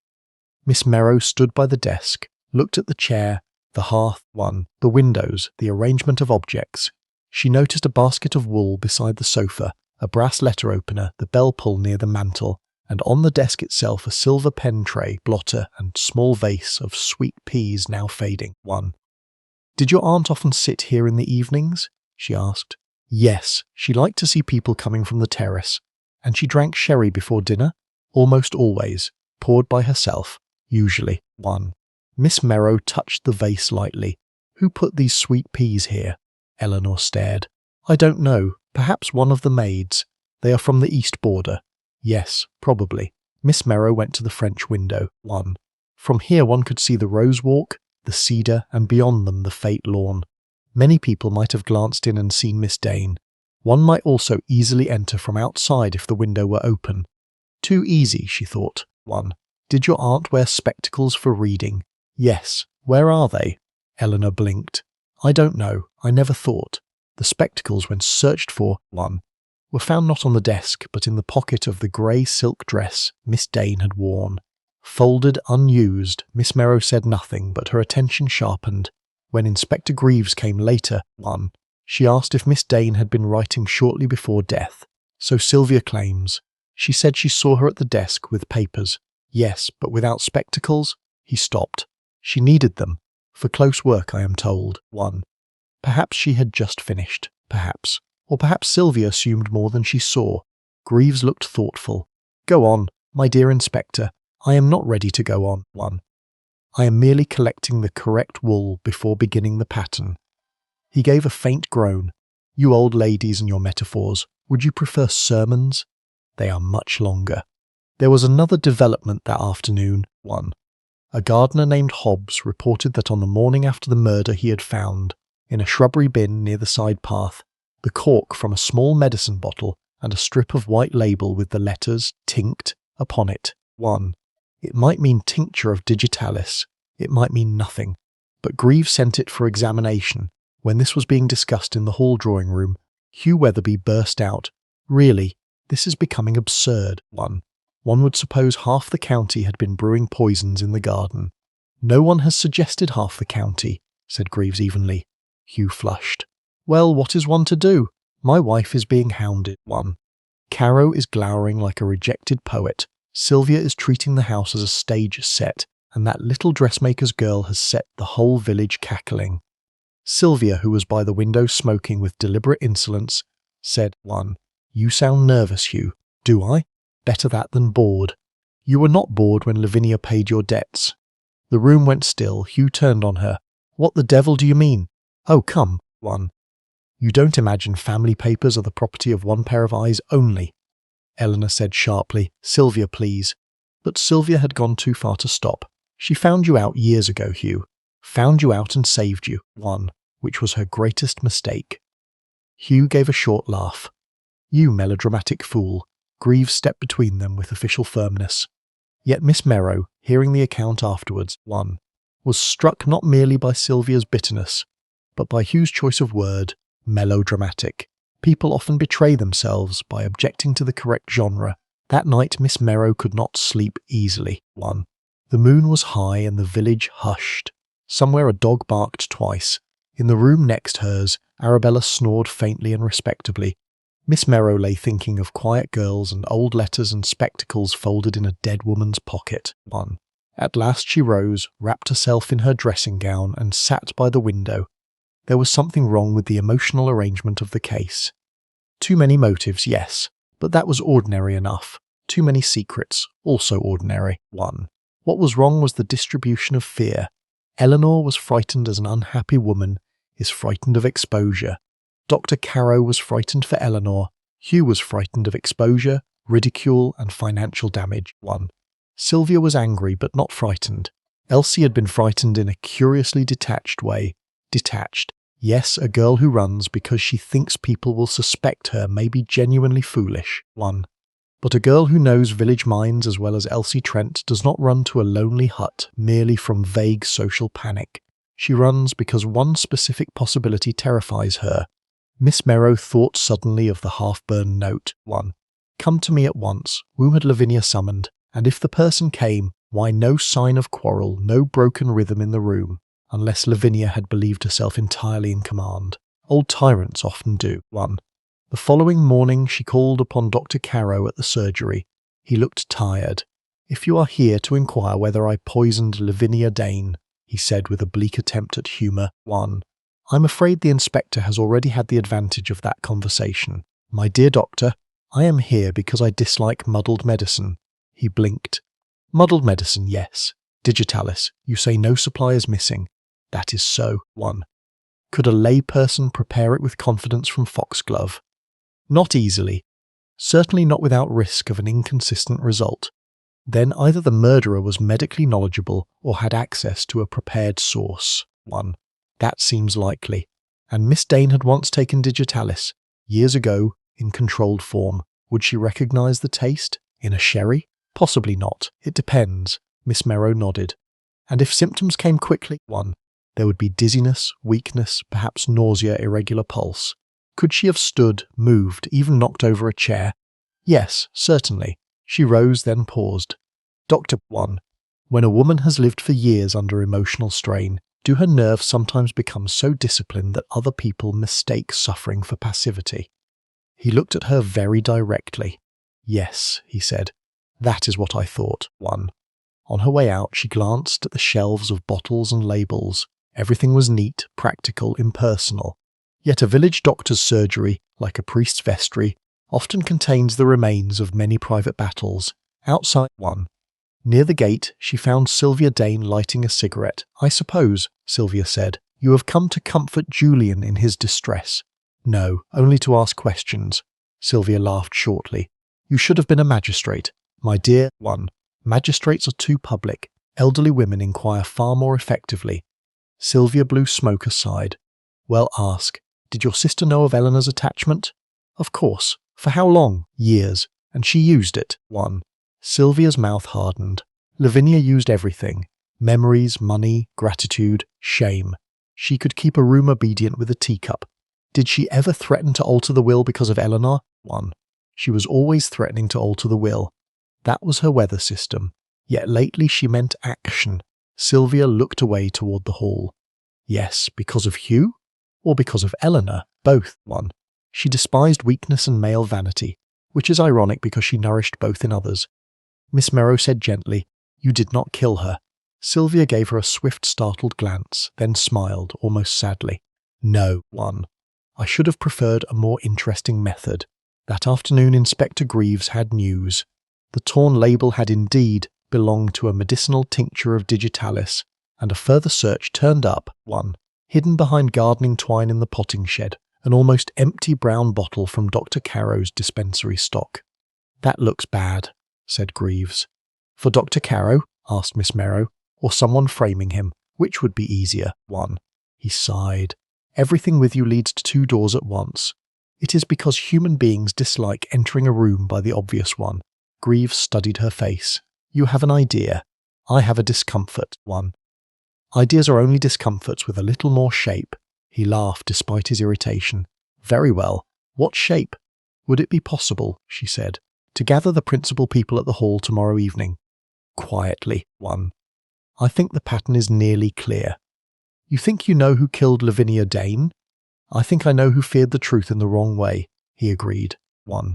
Miss Merrow stood by the desk, looked at the chair, the hearth, 1, the windows, the arrangement of objects. She noticed a basket of wool beside the sofa, a brass letter opener, the bell pull near the mantel, and on the desk itself a silver pen tray, blotter, and small vase of sweet peas now fading. 1. Did your aunt often sit here in the evenings? She asked. Yes, she liked to see people coming from the terrace. And she drank sherry before dinner? Almost always. Poured by herself. Usually. 1. Miss Merrow touched the vase lightly. Who put these sweet peas here? Eleanor stared. I don't know. Perhaps one of the maids. They are from the east border. Yes, probably. Miss Merrow went to the French window. 1. From here one could see the rose walk, the cedar, and beyond them the fete lawn. Many people might have glanced in and seen Miss Dane. One might also easily enter from outside if the window were open. Too easy, she thought. 1. Did your aunt wear spectacles for reading? Yes. Where are they? Eleanor blinked. I don't know. I never thought. The spectacles, when searched for, 1, were found not on the desk, but in the pocket of the grey silk dress Miss Dane had worn. Folded, unused, Miss Merrow said nothing, but her attention sharpened. When Inspector Greaves came later, 1, she asked if Miss Dane had been writing shortly before death. So Sylvia claims. She said she saw her at the desk with papers. Yes, but without spectacles? He stopped. She needed them. For close work, I am told. 1. Perhaps she had just finished. Perhaps. Or perhaps Sylvia assumed more than she saw. Greaves looked thoughtful. Go on, my dear Inspector. I am not ready to go on. 1. I am merely collecting the correct wool before beginning the pattern. He gave a faint groan. You old ladies and your metaphors. Would you prefer sermons? They are much longer. There was another development that afternoon. 1. A gardener named Hobbs reported that on the morning after the murder he had found, in a shrubbery bin near the side path, the cork from a small medicine bottle and a strip of white label with the letters "Tinct" upon it. 1. It might mean tincture of digitalis. It might mean nothing. But Greaves sent it for examination. When this was being discussed in the hall drawing room, Hugh Weatherby burst out, Really, this is becoming absurd. 1. One would suppose half the county had been brewing poisons in the garden. No one has suggested half the county, said Greaves evenly. Hugh flushed. Well, what is one to do? My wife is being hounded. 1. Caro is glowering like a rejected poet. Sylvia is treating the house as a stage set, and that little dressmaker's girl has set the whole village cackling. Sylvia, who was by the window smoking with deliberate insolence, said, 1. You sound nervous, Hugh. Do I? Better that than bored. You were not bored when Lavinia paid your debts. The room went still. Hugh turned on her. What the devil do you mean? Oh, come. 1. You don't imagine family papers are the property of one pair of eyes only. Eleanor said sharply, Sylvia, please. But Sylvia had gone too far to stop. She found you out years ago, Hugh. Found you out and saved you. 1. Which was her greatest mistake. Hugh gave a short laugh. You melodramatic fool. Greaves stepped between them with official firmness. Yet Miss Merrow, hearing the account afterwards, 1. Was struck not merely by Sylvia's bitterness, but by Hugh's choice of word, melodramatic. People often betray themselves by objecting to the correct genre. That night Miss Merrow could not sleep easily. 1. The moon was high and the village hushed. Somewhere a dog barked twice. In the room next hers, Arabella snored faintly and respectably. Miss Merrow lay thinking of quiet girls and old letters and spectacles folded in a dead woman's pocket. 1. At last she rose, wrapped herself in her dressing gown, and sat by the window. There was something wrong with the emotional arrangement of the case. Too many motives, yes, but that was ordinary enough. Too many secrets, also ordinary. 1. What was wrong was the distribution of fear. Eleanor was frightened as an unhappy woman is frightened of exposure. Dr. Caro was frightened for Eleanor. Hugh was frightened of exposure, ridicule, and financial damage. 1. Sylvia was angry but not frightened. Elsie had been frightened in a curiously detached way. Detached. Yes, a girl who runs because she thinks people will suspect her may be genuinely foolish. 1. But a girl who knows village minds as well as Elsie Trent does not run to a lonely hut merely from vague social panic. She runs because one specific possibility terrifies her. Miss Merrow thought suddenly of the half-burned note. 1. Come to me at once. Whom had Lavinia summoned? And if the person came, why no sign of quarrel, no broken rhythm in the room, unless Lavinia had believed herself entirely in command. Old tyrants often do. 1. The following morning she called upon Dr. Caro at the surgery. He looked tired. If you are here to inquire whether I poisoned Lavinia Dane, he said with a bleak attempt at humour. 1. I'm afraid the inspector has already had the advantage of that conversation. My dear doctor, I am here because I dislike muddled medicine. He blinked. Muddled medicine, yes. Digitalis, you say no supply is missing. That is so. 1. Could a lay person prepare it with confidence from foxglove? Not easily. Certainly not without risk of an inconsistent result. Then either the murderer was medically knowledgeable or had access to a prepared source. 1. That seems likely. And Miss Dane had once taken digitalis. Years ago, in controlled form. Would she recognise the taste? In a sherry? Possibly not. It depends. Miss Merrow nodded. And if symptoms came quickly? 1. There would be dizziness, weakness, perhaps nausea, irregular pulse. Could she have stood, moved, even knocked over a chair? Yes, certainly. She rose, then paused. Dr. 1. When a woman has lived for years under emotional strain, do her nerves sometimes become so disciplined that other people mistake suffering for passivity? He looked at her very directly. Yes, he said. That is what I thought. 1. On her way out, she glanced at the shelves of bottles and labels. Everything was neat, practical, impersonal. Yet a village doctor's surgery, like a priest's vestry, often contains the remains of many private battles. Outside 1. Near the gate, she found Sylvia Dane lighting a cigarette. I suppose, Sylvia said, you have come to comfort Julian in his distress. No, only to ask questions. Sylvia laughed shortly. You should have been a magistrate. My dear 1. Magistrates are too public. Elderly women inquire far more effectively. Sylvia blew smoke aside. Well, ask. Did your sister know of Eleanor's attachment? Of course. For how long? Years. And she used it. 1. Sylvia's mouth hardened. Lavinia used everything. Memories, money, gratitude, shame. She could keep a room obedient with a teacup. Did she ever threaten to alter the will because of Eleanor? 1. She was always threatening to alter the will. That was her weather system. Yet lately she meant action. Sylvia looked away toward the hall. Yes, because of Hugh? Or because of Eleanor? Both. 1. She despised weakness and male vanity, which is ironic because she nourished both in others. Miss Merrow said gently, You did not kill her. Sylvia gave her a swift, startled glance, then smiled, almost sadly. No. 1. I should have preferred a more interesting method. That afternoon Inspector Greaves had news. The torn label had indeed belonged to a medicinal tincture of digitalis, and a further search turned up 1. Hidden behind gardening twine in the potting shed, an almost empty brown bottle from Dr. Carrow's dispensary stock. That looks bad, said Greaves. For Dr. Carrow? Asked Miss Merrow. Or someone framing him? Which would be easier? 1. He sighed. Everything with you leads to 2 doors at once. It is because human beings dislike entering a room by the obvious one. Greaves studied her face. You have an idea. I have a discomfort. 1. Ideas are only discomforts with a little more shape. He laughed despite his irritation. Very well. What shape? Would it be possible, she said, to gather the principal people at the hall tomorrow evening? Quietly. 1. I think the pattern is nearly clear. You think you know who killed Lavinia Dane? I think I know who feared the truth in the wrong way, he agreed. 1.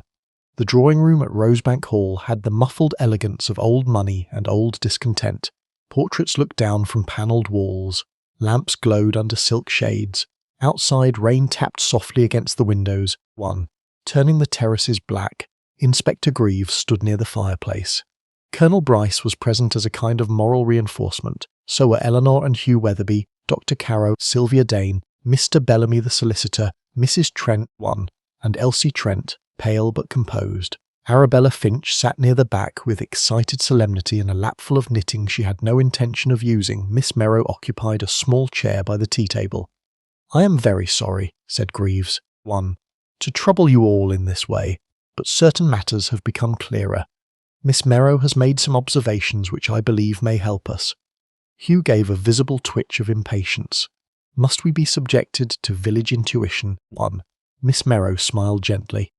The drawing room at Rosebank Hall had the muffled elegance of old money and old discontent. Portraits looked down from panelled walls. Lamps glowed under silk shades. Outside, rain tapped softly against the windows. 1. Turning the terraces black, Inspector Greaves stood near the fireplace. Colonel Bryce was present as a kind of moral reinforcement. So were Eleanor and Hugh Weatherby, Dr. Carrow, Sylvia Dane, Mr. Bellamy the solicitor, Mrs. Trent 1, and Elsie Trent, pale but composed. Arabella Finch sat near the back with excited solemnity and a lapful of knitting she had no intention of using. Miss Merrow occupied a small chair by the tea-table. I am very sorry, said Greaves. 1. To trouble you all in this way, but certain matters have become clearer. Miss Merrow has made some observations which I believe may help us. Hugh gave a visible twitch of impatience. Must we be subjected to village intuition? 1. Miss Merrow smiled gently.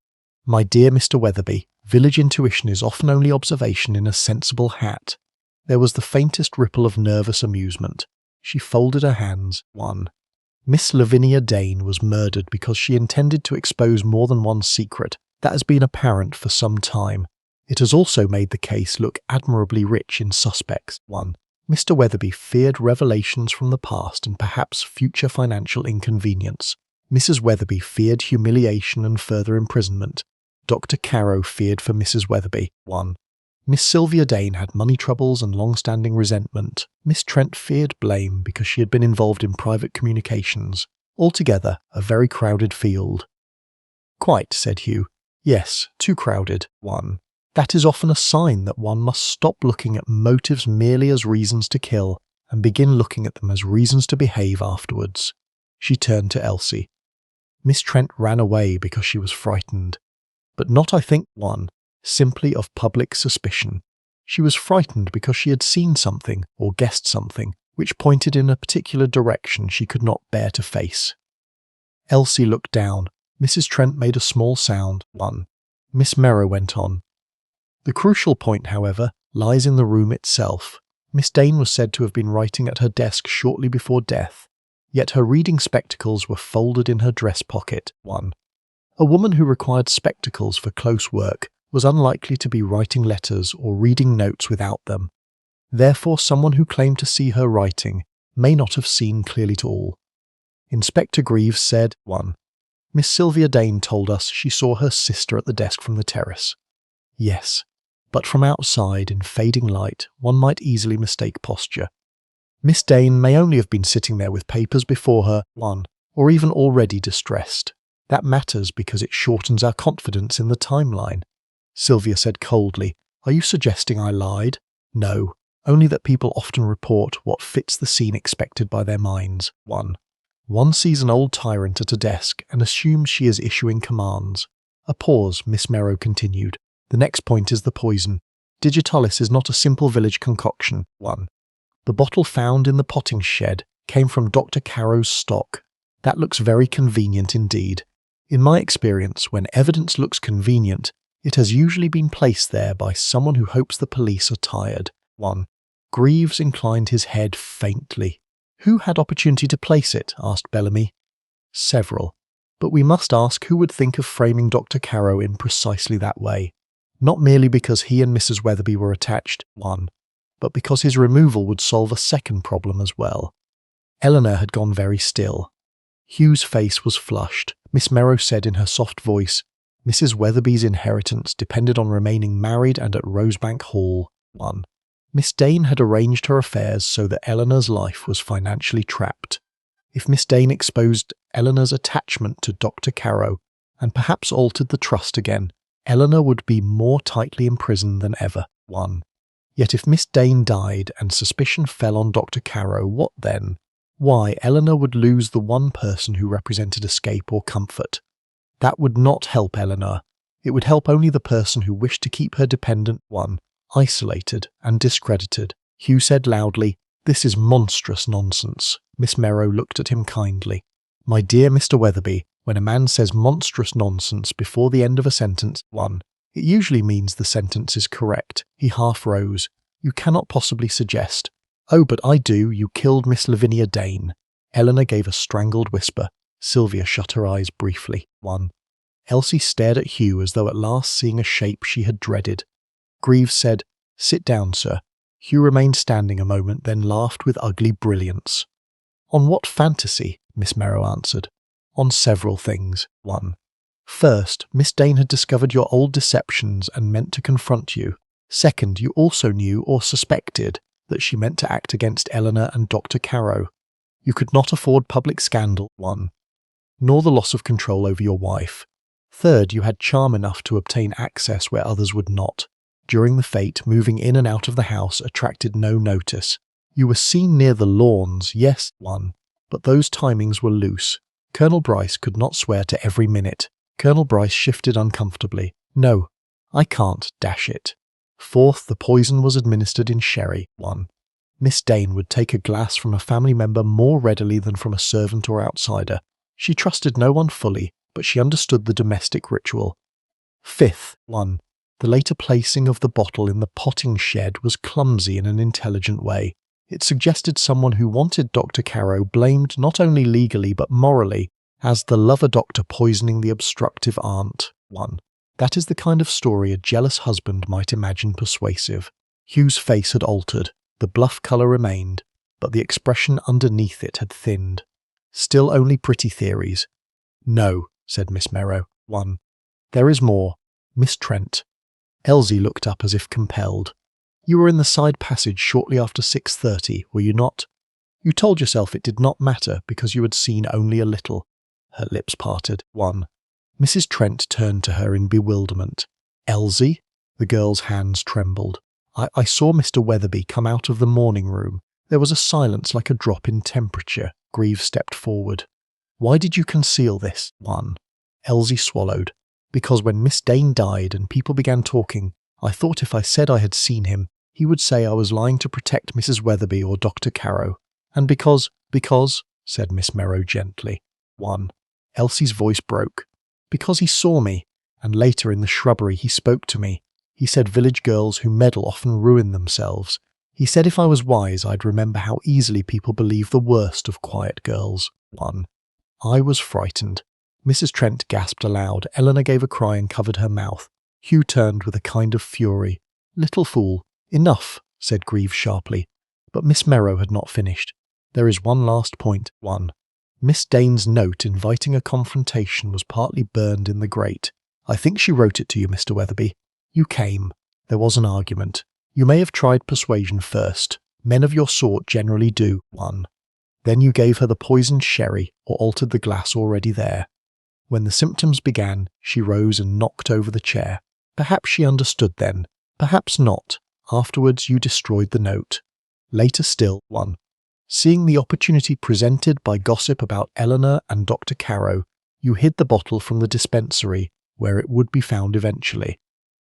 My dear Mr. Weatherby, village intuition is often only observation in a sensible hat. There was the faintest ripple of nervous amusement. She folded her hands. 1. Miss Lavinia Dane was murdered because she intended to expose more than one secret. That has been apparent for some time. It has also made the case look admirably rich in suspects. 1. Mr. Weatherby feared revelations from the past and perhaps future financial inconvenience. Mrs. Weatherby feared humiliation and further imprisonment. Dr. Carrow feared for Mrs. Weatherby. 1. Miss Sylvia Dane had money troubles and long-standing resentment. Miss Trent feared blame because she had been involved in private communications. Altogether, a very crowded field. Quite, said Hugh. Yes, too crowded. 1. That is often a sign that one must stop looking at motives merely as reasons to kill and begin looking at them as reasons to behave afterwards. She turned to Elsie. Miss Trent ran away because she was frightened. But not, I think, 1. Simply of public suspicion. She was frightened because she had seen something or guessed something which pointed in a particular direction she could not bear to face. Elsie looked down. Mrs. Trent made a small sound. 1. Miss Merrow went on. The crucial point, however, lies in the room itself. Miss Dane was said to have been writing at her desk shortly before death, yet her reading spectacles were folded in her dress pocket. 1. A woman who required spectacles for close work was unlikely to be writing letters or reading notes without them. Therefore, someone who claimed to see her writing may not have seen clearly at all. Inspector Greaves said, 1. Miss Sylvia Dane told us she saw her sister at the desk from the terrace. Yes, but from outside in fading light one might easily mistake posture. Miss Dane may only have been sitting there with papers before her, 1, or even already distressed. That matters because it shortens our confidence in the timeline. Sylvia said coldly, Are you suggesting I lied? No, only that people often report what fits the scene expected by their minds. 1. One sees an old tyrant at a desk and assumes she is issuing commands. A pause, Miss Merrow continued. The next point is the poison. Digitalis is not a simple village concoction. 1. The bottle found in the potting shed came from Dr. Carrow's stock. That looks very convenient indeed. In my experience, when evidence looks convenient, it has usually been placed there by someone who hopes the police are tired. 1. Greaves inclined his head faintly. Who had opportunity to place it? Asked Bellamy. Several. But we must ask who would think of framing Dr. Carrow in precisely that way. Not merely because he and Mrs. Weatherby were attached, 1, but because his removal would solve a second problem as well. Eleanor had gone very still. Hugh's face was flushed. Miss Merrow said in her soft voice, Mrs. Weatherby's inheritance depended on remaining married and at Rosebank Hall. 1. Miss Dane had arranged her affairs so that Eleanor's life was financially trapped. If Miss Dane exposed Eleanor's attachment to Dr. Carrow and perhaps altered the trust again, Eleanor would be more tightly imprisoned than ever. 1. Yet if Miss Dane died and suspicion fell on Dr. Carrow, what then? Why, Eleanor would lose the one person who represented escape or comfort. That would not help Eleanor. It would help only the person who wished to keep her dependent 1, isolated and discredited. Hugh said loudly, This is monstrous nonsense. Miss Merrow looked at him kindly. My dear Mr. Weatherby, when a man says monstrous nonsense before the end of a sentence, 1, it usually means the sentence is correct. He half rose. You cannot possibly suggest. Oh, but I do. You killed Miss Lavinia Dane. Eleanor gave a strangled whisper. Sylvia shut her eyes briefly. 1. Elsie stared at Hugh as though at last seeing a shape she had dreaded. Greaves said, Sit down, sir. Hugh remained standing a moment, then laughed with ugly brilliance. On what fantasy? Miss Merrow answered. On several things. 1. First, Miss Dane had discovered your old deceptions and meant to confront you. Second, you also knew or suspected that she meant to act against Eleanor and Dr. Carrow. You could not afford public scandal, 1, nor the loss of control over your wife. Third, you had charm enough to obtain access where others would not. During the fete, moving in and out of the house attracted no notice. You were seen near the lawns, yes, 1, but those timings were loose. Colonel Bryce could not swear to every minute. Colonel Bryce shifted uncomfortably. No, I can't, dash it. Fourth, the poison was administered in sherry. 1. Miss Dane would take a glass from a family member more readily than from a servant or outsider. She trusted no one fully, but she understood the domestic ritual. Fifth, 1. The later placing of the bottle in the potting shed was clumsy in an intelligent way. It suggested someone who wanted Dr. Carrow blamed not only legally but morally as the lover doctor poisoning the obstructive aunt. 1. That is the kind of story a jealous husband might imagine persuasive. Hugh's face had altered. The bluff colour remained, but the expression underneath it had thinned. Still only pretty theories. No, said Miss Merrow. 1. There is more. Miss Trent. Elsie looked up as if compelled. You were in the side passage shortly after 6:30, were you not? You told yourself it did not matter because you had seen only a little. Her lips parted. 1. Mrs. Trent turned to her in bewilderment. Elsie? The girl's hands trembled. I saw Mr. Weatherby come out of the morning room. There was a silence like a drop in temperature. Greaves stepped forward. Why did you conceal this? 1. Elsie swallowed. Because when Miss Dane died and people began talking, I thought if I said I had seen him, he would say I was lying to protect Mrs. Weatherby or Dr. Carrow. And because, said Miss Merrow gently. 1. Elsie's voice broke. Because he saw me, and later in the shrubbery he spoke to me. He said village girls who meddle often ruin themselves. He said if I was wise I'd remember how easily people believe the worst of quiet girls. 1. I was frightened. Mrs. Trent gasped aloud. Eleanor gave a cry and covered her mouth. Hugh turned with a kind of fury. "Little fool, enough," said Greaves sharply. But Miss Merrow had not finished. "There is one last point, one. Miss Dane's note inviting a confrontation was partly burned in the grate. I think she wrote it to you, Mr. Weatherby. You came. There was an argument. You may have tried persuasion first. Men of your sort generally do, one. Then you gave her the poisoned sherry or altered the glass already there. When the symptoms began, she rose and knocked over the chair. Perhaps she understood then. Perhaps not. Afterwards you destroyed the note. Later still, one. Seeing the opportunity presented by gossip about Eleanor and Dr. Carrow, you hid the bottle from the dispensary, where it would be found eventually."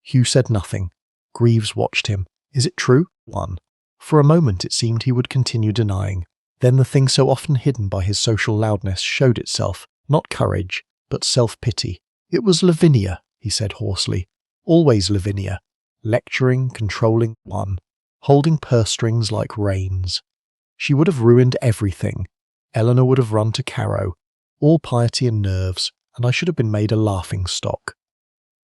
Hugh said nothing. Greaves watched him. "Is it true?" one. For a moment it seemed he would continue denying. Then the thing so often hidden by his social loudness showed itself, not courage, but self-pity. "It was Lavinia," he said hoarsely. "Always Lavinia. Lecturing, controlling, one. Holding purse strings like reins. She would have ruined everything. Eleanor would have run to Carrow. All piety and nerves, and I should have been made a laughing-stock."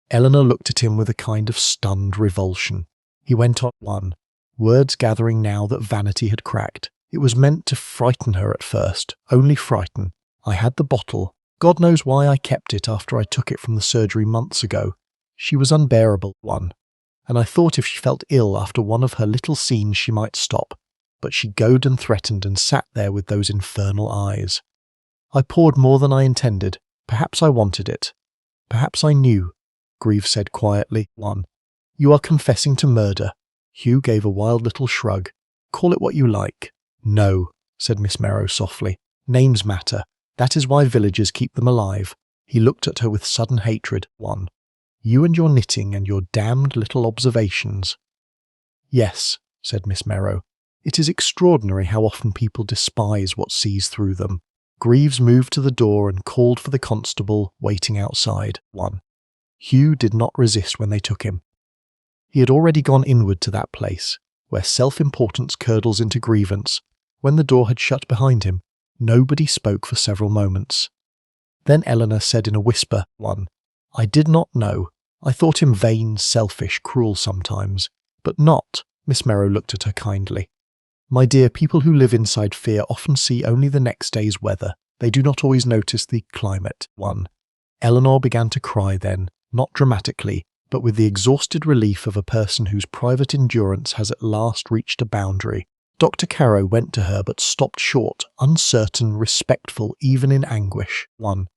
Eleanor looked at him with a kind of stunned revulsion. He went on, one. Words gathering now that vanity had cracked. "It was meant to frighten her at first, only frighten. I had the bottle. God knows why I kept it after I took it from the surgery months ago. She was unbearable, one. And I thought if she felt ill after one of her little scenes she might stop. But she goaded and threatened and sat there with those infernal eyes. I poured more than I intended. Perhaps I wanted it. Perhaps I knew," Greaves said quietly, one. "You are confessing to murder." Hugh gave a wild little shrug. "Call it what you like." "No," said Miss Merrow softly. "Names matter. That is why villagers keep them alive." He looked at her with sudden hatred, one. "You and your knitting and your damned little observations." "Yes," said Miss Merrow. "It is extraordinary how often people despise what sees through them." Greaves moved to the door and called for the constable waiting outside, one. Hugh did not resist when they took him. He had already gone inward to that place, where self-importance curdles into grievance. When the door had shut behind him, nobody spoke for several moments. Then Eleanor said in a whisper, one. "I did not know. I thought him vain, selfish, cruel sometimes. But not." Miss Merrow looked at her kindly. "My dear, people who live inside fear often see only the next day's weather. They do not always notice the climate, one." Eleanor began to cry then, not dramatically, but with the exhausted relief of a person whose private endurance has at last reached a boundary. Dr. Carrow went to her but stopped short, uncertain, respectful, even in anguish, one.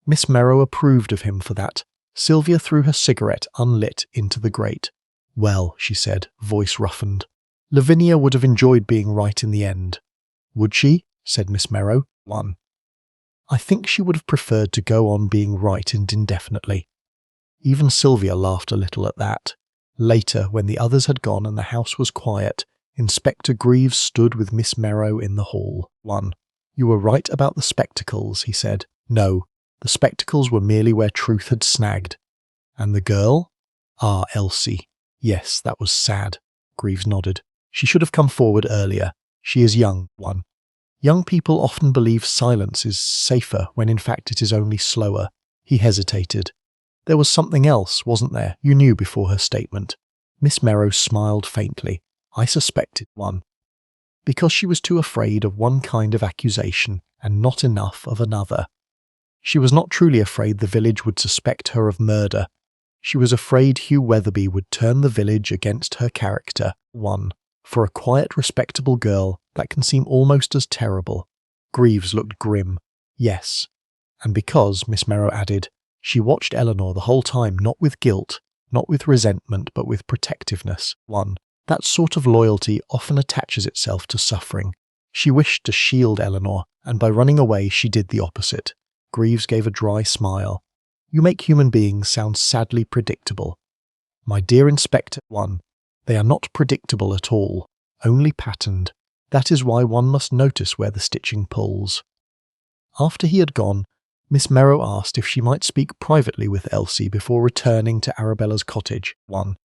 Miss Merrow approved of him for that. Sylvia threw her cigarette unlit into the grate. "Well," she said, voice roughened. "Lavinia would have enjoyed being right in the end." "Would she?" said Miss Merrow, one. "I think she would have preferred to go on being right and indefinitely." Even Sylvia laughed a little at that. Later, when the others had gone and the house was quiet, Inspector Greaves stood with Miss Merrow in the hall, one. "You were right about the spectacles," he said. "No, the spectacles were merely where truth had snagged." "And the girl?" "Ah, Elsie. Yes, that was sad." Greaves nodded. "She should have come forward earlier. She is young, one. Young people often believe silence is safer when in fact it is only slower." He hesitated. "There was something else, wasn't there? You knew before her statement." Miss Merrow smiled faintly. "I suspected, one. Because she was too afraid of one kind of accusation and not enough of another. She was not truly afraid the village would suspect her of murder. She was afraid Hugh Weatherby would turn the village against her character, one. For a quiet, respectable girl, that can seem almost as terrible." Greaves looked grim. "Yes. And because," Miss Merrow added, "she watched Eleanor the whole time, not with guilt, not with resentment, but with protectiveness, one. That sort of loyalty often attaches itself to suffering. She wished to shield Eleanor, and by running away she did the opposite." Greaves gave a dry smile. "You make human beings sound sadly predictable." "My dear Inspector, one. They are not predictable at all, only patterned. That is why one must notice where the stitching pulls." After he had gone, Miss Merrow asked if she might speak privately with Elsie before returning to Arabella's cottage, one.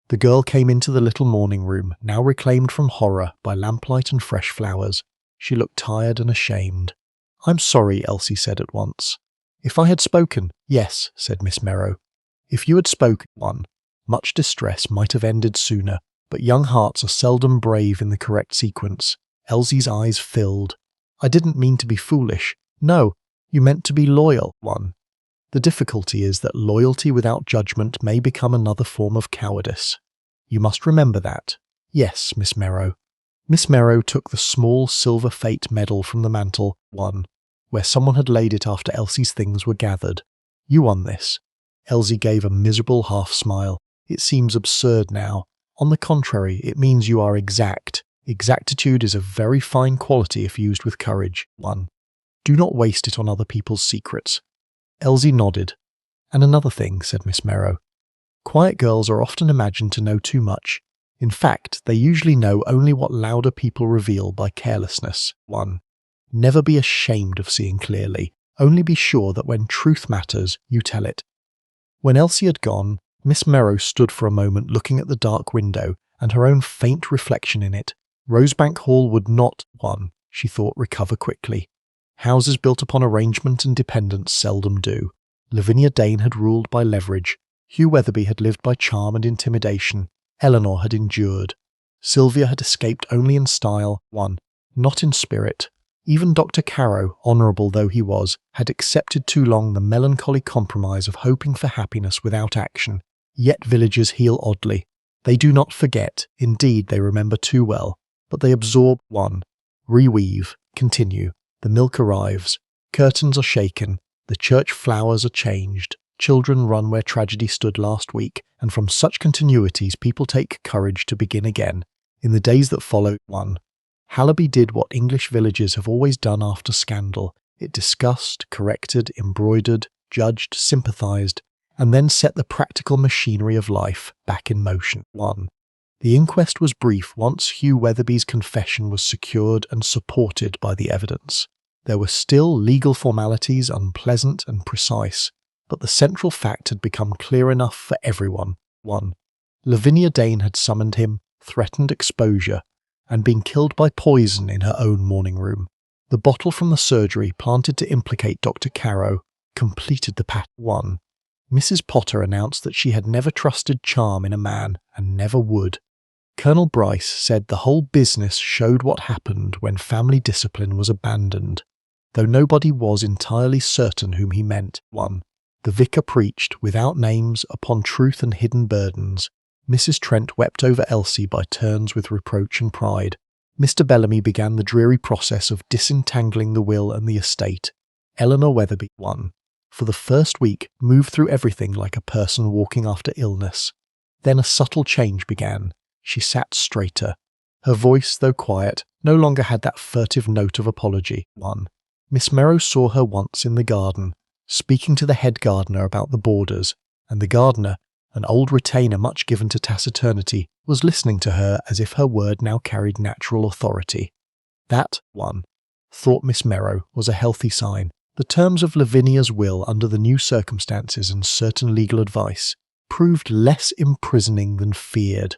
The girl came into the little morning room, now reclaimed from horror by lamplight and fresh flowers. She looked tired and ashamed. "I'm sorry," Elsie said at once. "If I had spoken—" "Yes," said Miss Merrow. "If you had spoken, one, Much distress might have ended sooner, but young hearts are seldom brave in the correct sequence. Elsie's eyes filled. I didn't mean to be foolish. No, you meant to be loyal, one. The difficulty is that loyalty without judgment may become another form of cowardice. You must remember that. Yes, Miss Merrow. Miss Merrow took the small silver fate medal from the mantel, one, where someone had laid it after Elsie's things were gathered. You won this. Elsie gave a miserable half-smile. It seems absurd now. On the contrary, it means you are exact. Exactitude is a very fine quality if used with courage, one. Do not waste it on other people's secrets. Elsie nodded. And another thing, said Miss Merrow. Quiet girls are often imagined to know too much. In fact, they usually know only what louder people reveal by carelessness, one. Never be ashamed of seeing clearly. Only be sure that when truth matters, you tell it. When Elsie had gone, Miss Merrow stood for a moment looking at the dark window and her own faint reflection in it. Rosebank Hall would not, one, she thought, recover quickly. Houses built upon arrangement and dependence seldom do. Lavinia Dane had ruled by leverage. Hugh Weatherby had lived by charm and intimidation. Eleanor had endured. Sylvia had escaped only in style, one, not in spirit. Even Dr. Carow, honourable though he was, had accepted too long the melancholy compromise of hoping for happiness without action. Yet villagers heal oddly. They do not forget, indeed they remember too well, but they absorb, one, reweave, continue. The milk arrives. Curtains are shaken. The church flowers are changed. Children run where tragedy stood last week, and from such continuities people take courage to begin again. In the days that follow, one, Hallaby did what English villages have always done after scandal. It discussed, corrected, embroidered, judged, sympathised, and then set the practical machinery of life back in motion. 1. The inquest was brief once Hugh Weatherby's confession was secured and supported by the evidence. There were still legal formalities, unpleasant and precise, but the central fact had become clear enough for everyone. 1. Lavinia Dane had summoned him, threatened exposure, and been killed by poison in her own morning room. The bottle from the surgery, planted to implicate Dr. Carow, completed the pattern. 1. Mrs. Potter announced that she had never trusted charm in a man, and never would. Colonel Bryce said the whole business showed what happened when family discipline was abandoned, though nobody was entirely certain whom he meant. 1. The vicar preached, without names, upon truth and hidden burdens. Mrs. Trent wept over Elsie by turns with reproach and pride. Mr. Bellamy began the dreary process of disentangling the will and the estate. Eleanor Weatherby, 1. For the first week, moved through everything like a person walking after illness. Then a subtle change began. She sat straighter. Her voice, though quiet, no longer had that furtive note of apology. 1. Miss Merrow saw her once in the garden, speaking to the head gardener about the boarders, and the gardener, an old retainer much given to taciturnity, was listening to her as if her word now carried natural authority. That, 1, thought Miss Merrow, was a healthy sign. The terms of Lavinia's will under the new circumstances and certain legal advice proved less imprisoning than feared.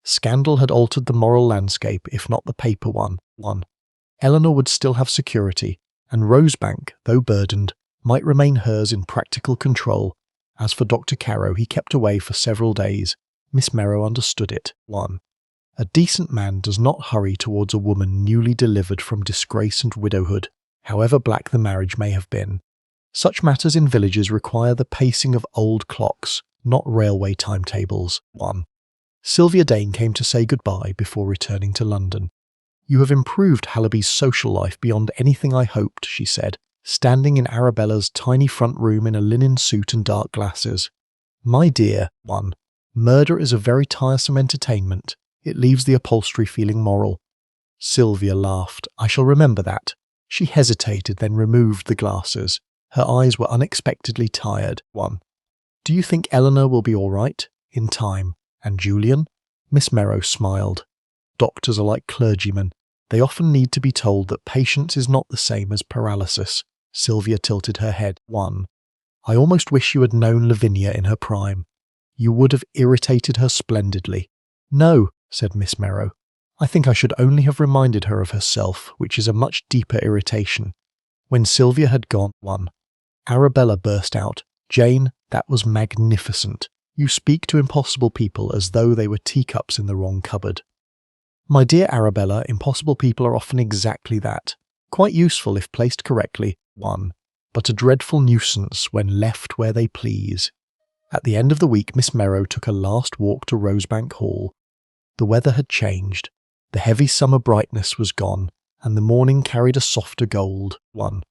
Scandal had altered the moral landscape, if not the paper one. 1. Eleanor would still have security, and Rosebank, though burdened, might remain hers in practical control. As for Dr. Carow, he kept away for several days. Miss Merrow understood it. 1. A decent man does not hurry towards a woman newly delivered from disgrace and widowhood, however black the marriage may have been. Such matters in villages require the pacing of old clocks, not railway timetables. 1. Sylvia Dane came to say goodbye before returning to London. "You have improved Hallaby's social life beyond anything I hoped," she said, standing in Arabella's tiny front room in a linen suit and dark glasses. "My dear, 1. Murder is a very tiresome entertainment. It leaves the upholstery feeling moral." Sylvia laughed. "I shall remember that." She hesitated, then removed the glasses. Her eyes were unexpectedly tired. 1. "Do you think Eleanor will be all right? In time. And Julian?" Miss Merrow smiled. "Doctors are like clergymen. They often need to be told that patience is not the same as paralysis." Sylvia tilted her head. 1. "I almost wish you had known Lavinia in her prime. You would have irritated her splendidly." "No," said Miss Merrow. "I think I should only have reminded her of herself, which is a much deeper irritation." When Sylvia had gone, 1. Arabella burst out, "Jane, that was magnificent. You speak to impossible people as though they were teacups in the wrong cupboard. My dear Arabella, impossible people are often exactly that. Quite useful if placed correctly, 1, but a dreadful nuisance when left where they please. At the end of the week, Miss Merrow took a last walk to Rosebank Hall. The weather had changed. The heavy summer brightness was gone, and the morning carried a softer gold, 1.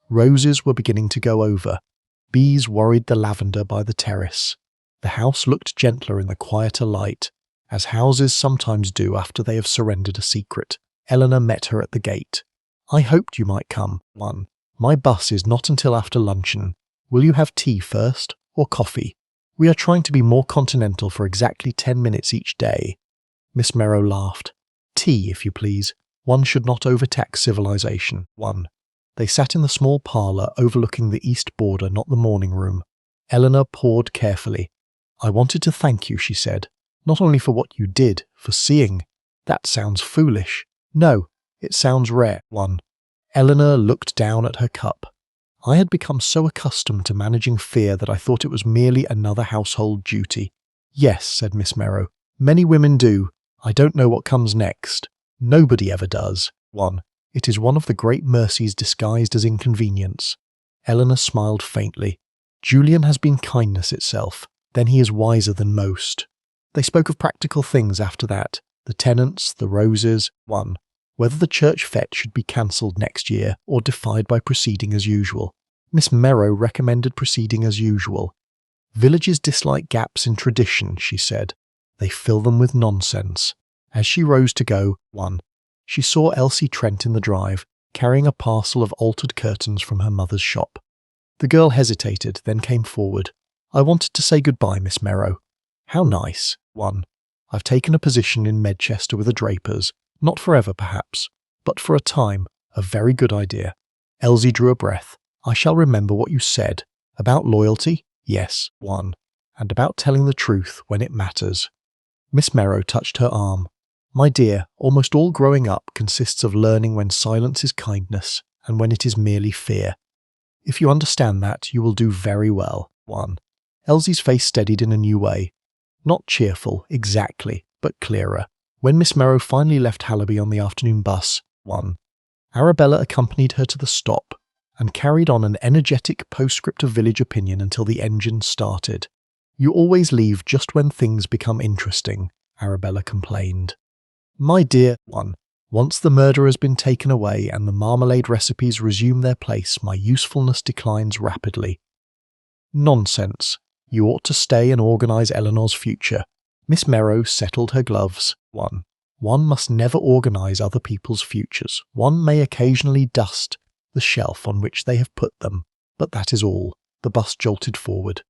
Roses were beginning to go over. Bees worried the lavender by the terrace. The house looked gentler in the quieter light, as houses sometimes do after they have surrendered a secret. Eleanor met her at the gate. I hoped you might come, 1. My bus is not until after luncheon. Will you have tea first, or coffee? We are trying to be more continental for exactly 10 minutes each day. Miss Merrow laughed. Tea, if you please. One should not overtax civilization, 1. They sat in the small parlour overlooking the east border, not the morning room. Eleanor poured carefully. I wanted to thank you, she said. Not only for what you did, for seeing. That sounds foolish. No, it sounds rare, 1. Eleanor looked down at her cup. I had become so accustomed to managing fear that I thought it was merely another household duty. Yes, said Miss Merrow. Many women do. I don't know what comes next. Nobody ever does, 1. It is one of the great mercies disguised as inconvenience. Eleanor smiled faintly. Julian has been kindness itself. Then he is wiser than most. They spoke of practical things after that. The tenants, the roses, 1. Whether the church fete should be cancelled next year or defied by proceeding as usual. Miss Merrow recommended proceeding as usual. Villages dislike gaps in tradition, she said. They fill them with nonsense. As she rose to go, 1. She saw Elsie Trent in the drive, carrying a parcel of altered curtains from her mother's shop. The girl hesitated, then came forward. I wanted to say goodbye, Miss Merrow. How nice, 1. I've taken a position in Medchester with the drapers. Not forever, perhaps, but for a time. A very good idea. Elsie drew a breath. I shall remember what you said. About loyalty? Yes, 1. And about telling the truth when it matters. Miss Merrow touched her arm. My dear, almost all growing up consists of learning when silence is kindness and when it is merely fear. If you understand that, you will do very well, 1. Elsie's face steadied in a new way. Not cheerful, exactly, but clearer. When Miss Merrow finally left Hallaby on the afternoon bus, 1. Arabella accompanied her to the stop and carried on an energetic postscript of village opinion until the engine started. You always leave just when things become interesting, Arabella complained. My dear 1. Once the murder has been taken away and the marmalade recipes resume their place, my usefulness declines rapidly. Nonsense. You ought to stay and organise Eleanor's future. Miss Merrow settled her gloves. 1. One must never organise other people's futures. One may occasionally dust the shelf on which they have put them, but that is all. The bus jolted forward.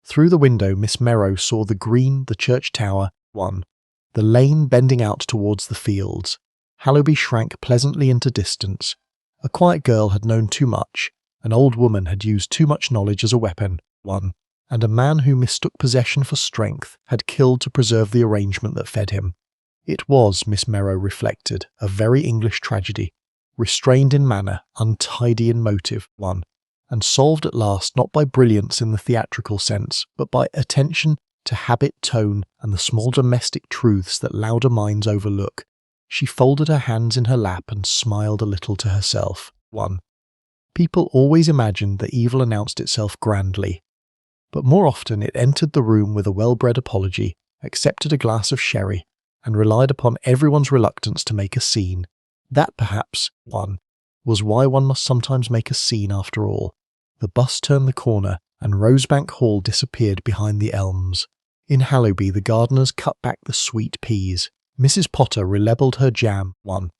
Through the window, Miss Merrow saw the green, the church tower, 1. The lane bending out towards the fields. Hallaby shrank pleasantly into distance. A quiet girl had known too much. An old woman had used too much knowledge as a weapon, 1. And a man who mistook possession for strength had killed to preserve the arrangement that fed him. It was, Miss Merrow reflected, a very English tragedy, restrained in manner, untidy in motive, 1, and solved at last not by brilliance in the theatrical sense, but by attention to habit, tone, and the small domestic truths that louder minds overlook. She folded her hands in her lap and smiled a little to herself. 1. People always imagined that evil announced itself grandly, but more often it entered the room with a well-bred apology, accepted a glass of sherry, and relied upon everyone's reluctance to make a scene. That, perhaps, 1, was why one must sometimes make a scene after all. The bus turned the corner, and Rosebank Hall disappeared behind the elms. In Hallaby, the gardeners cut back the sweet peas. Mrs. Potter relabelled her jam, 1.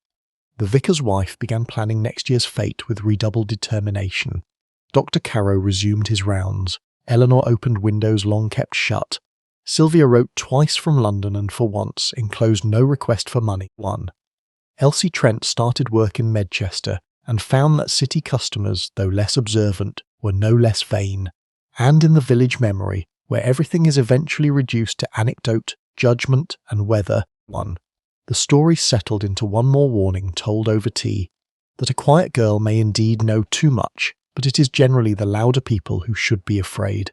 The vicar's wife began planning next year's fete with redoubled determination. Dr. Carrow resumed his rounds. Eleanor opened windows long kept shut. Sylvia wrote twice from London and for once enclosed no request for money, 1. Elsie Trent started work in Medchester and found that city customers, though less observant, were no less vain. And in the village memory, where everything is eventually reduced to anecdote, judgment, and weather, 1. The story settled into one more warning told over tea, that a quiet girl may indeed know too much, but it is generally the louder people who should be afraid.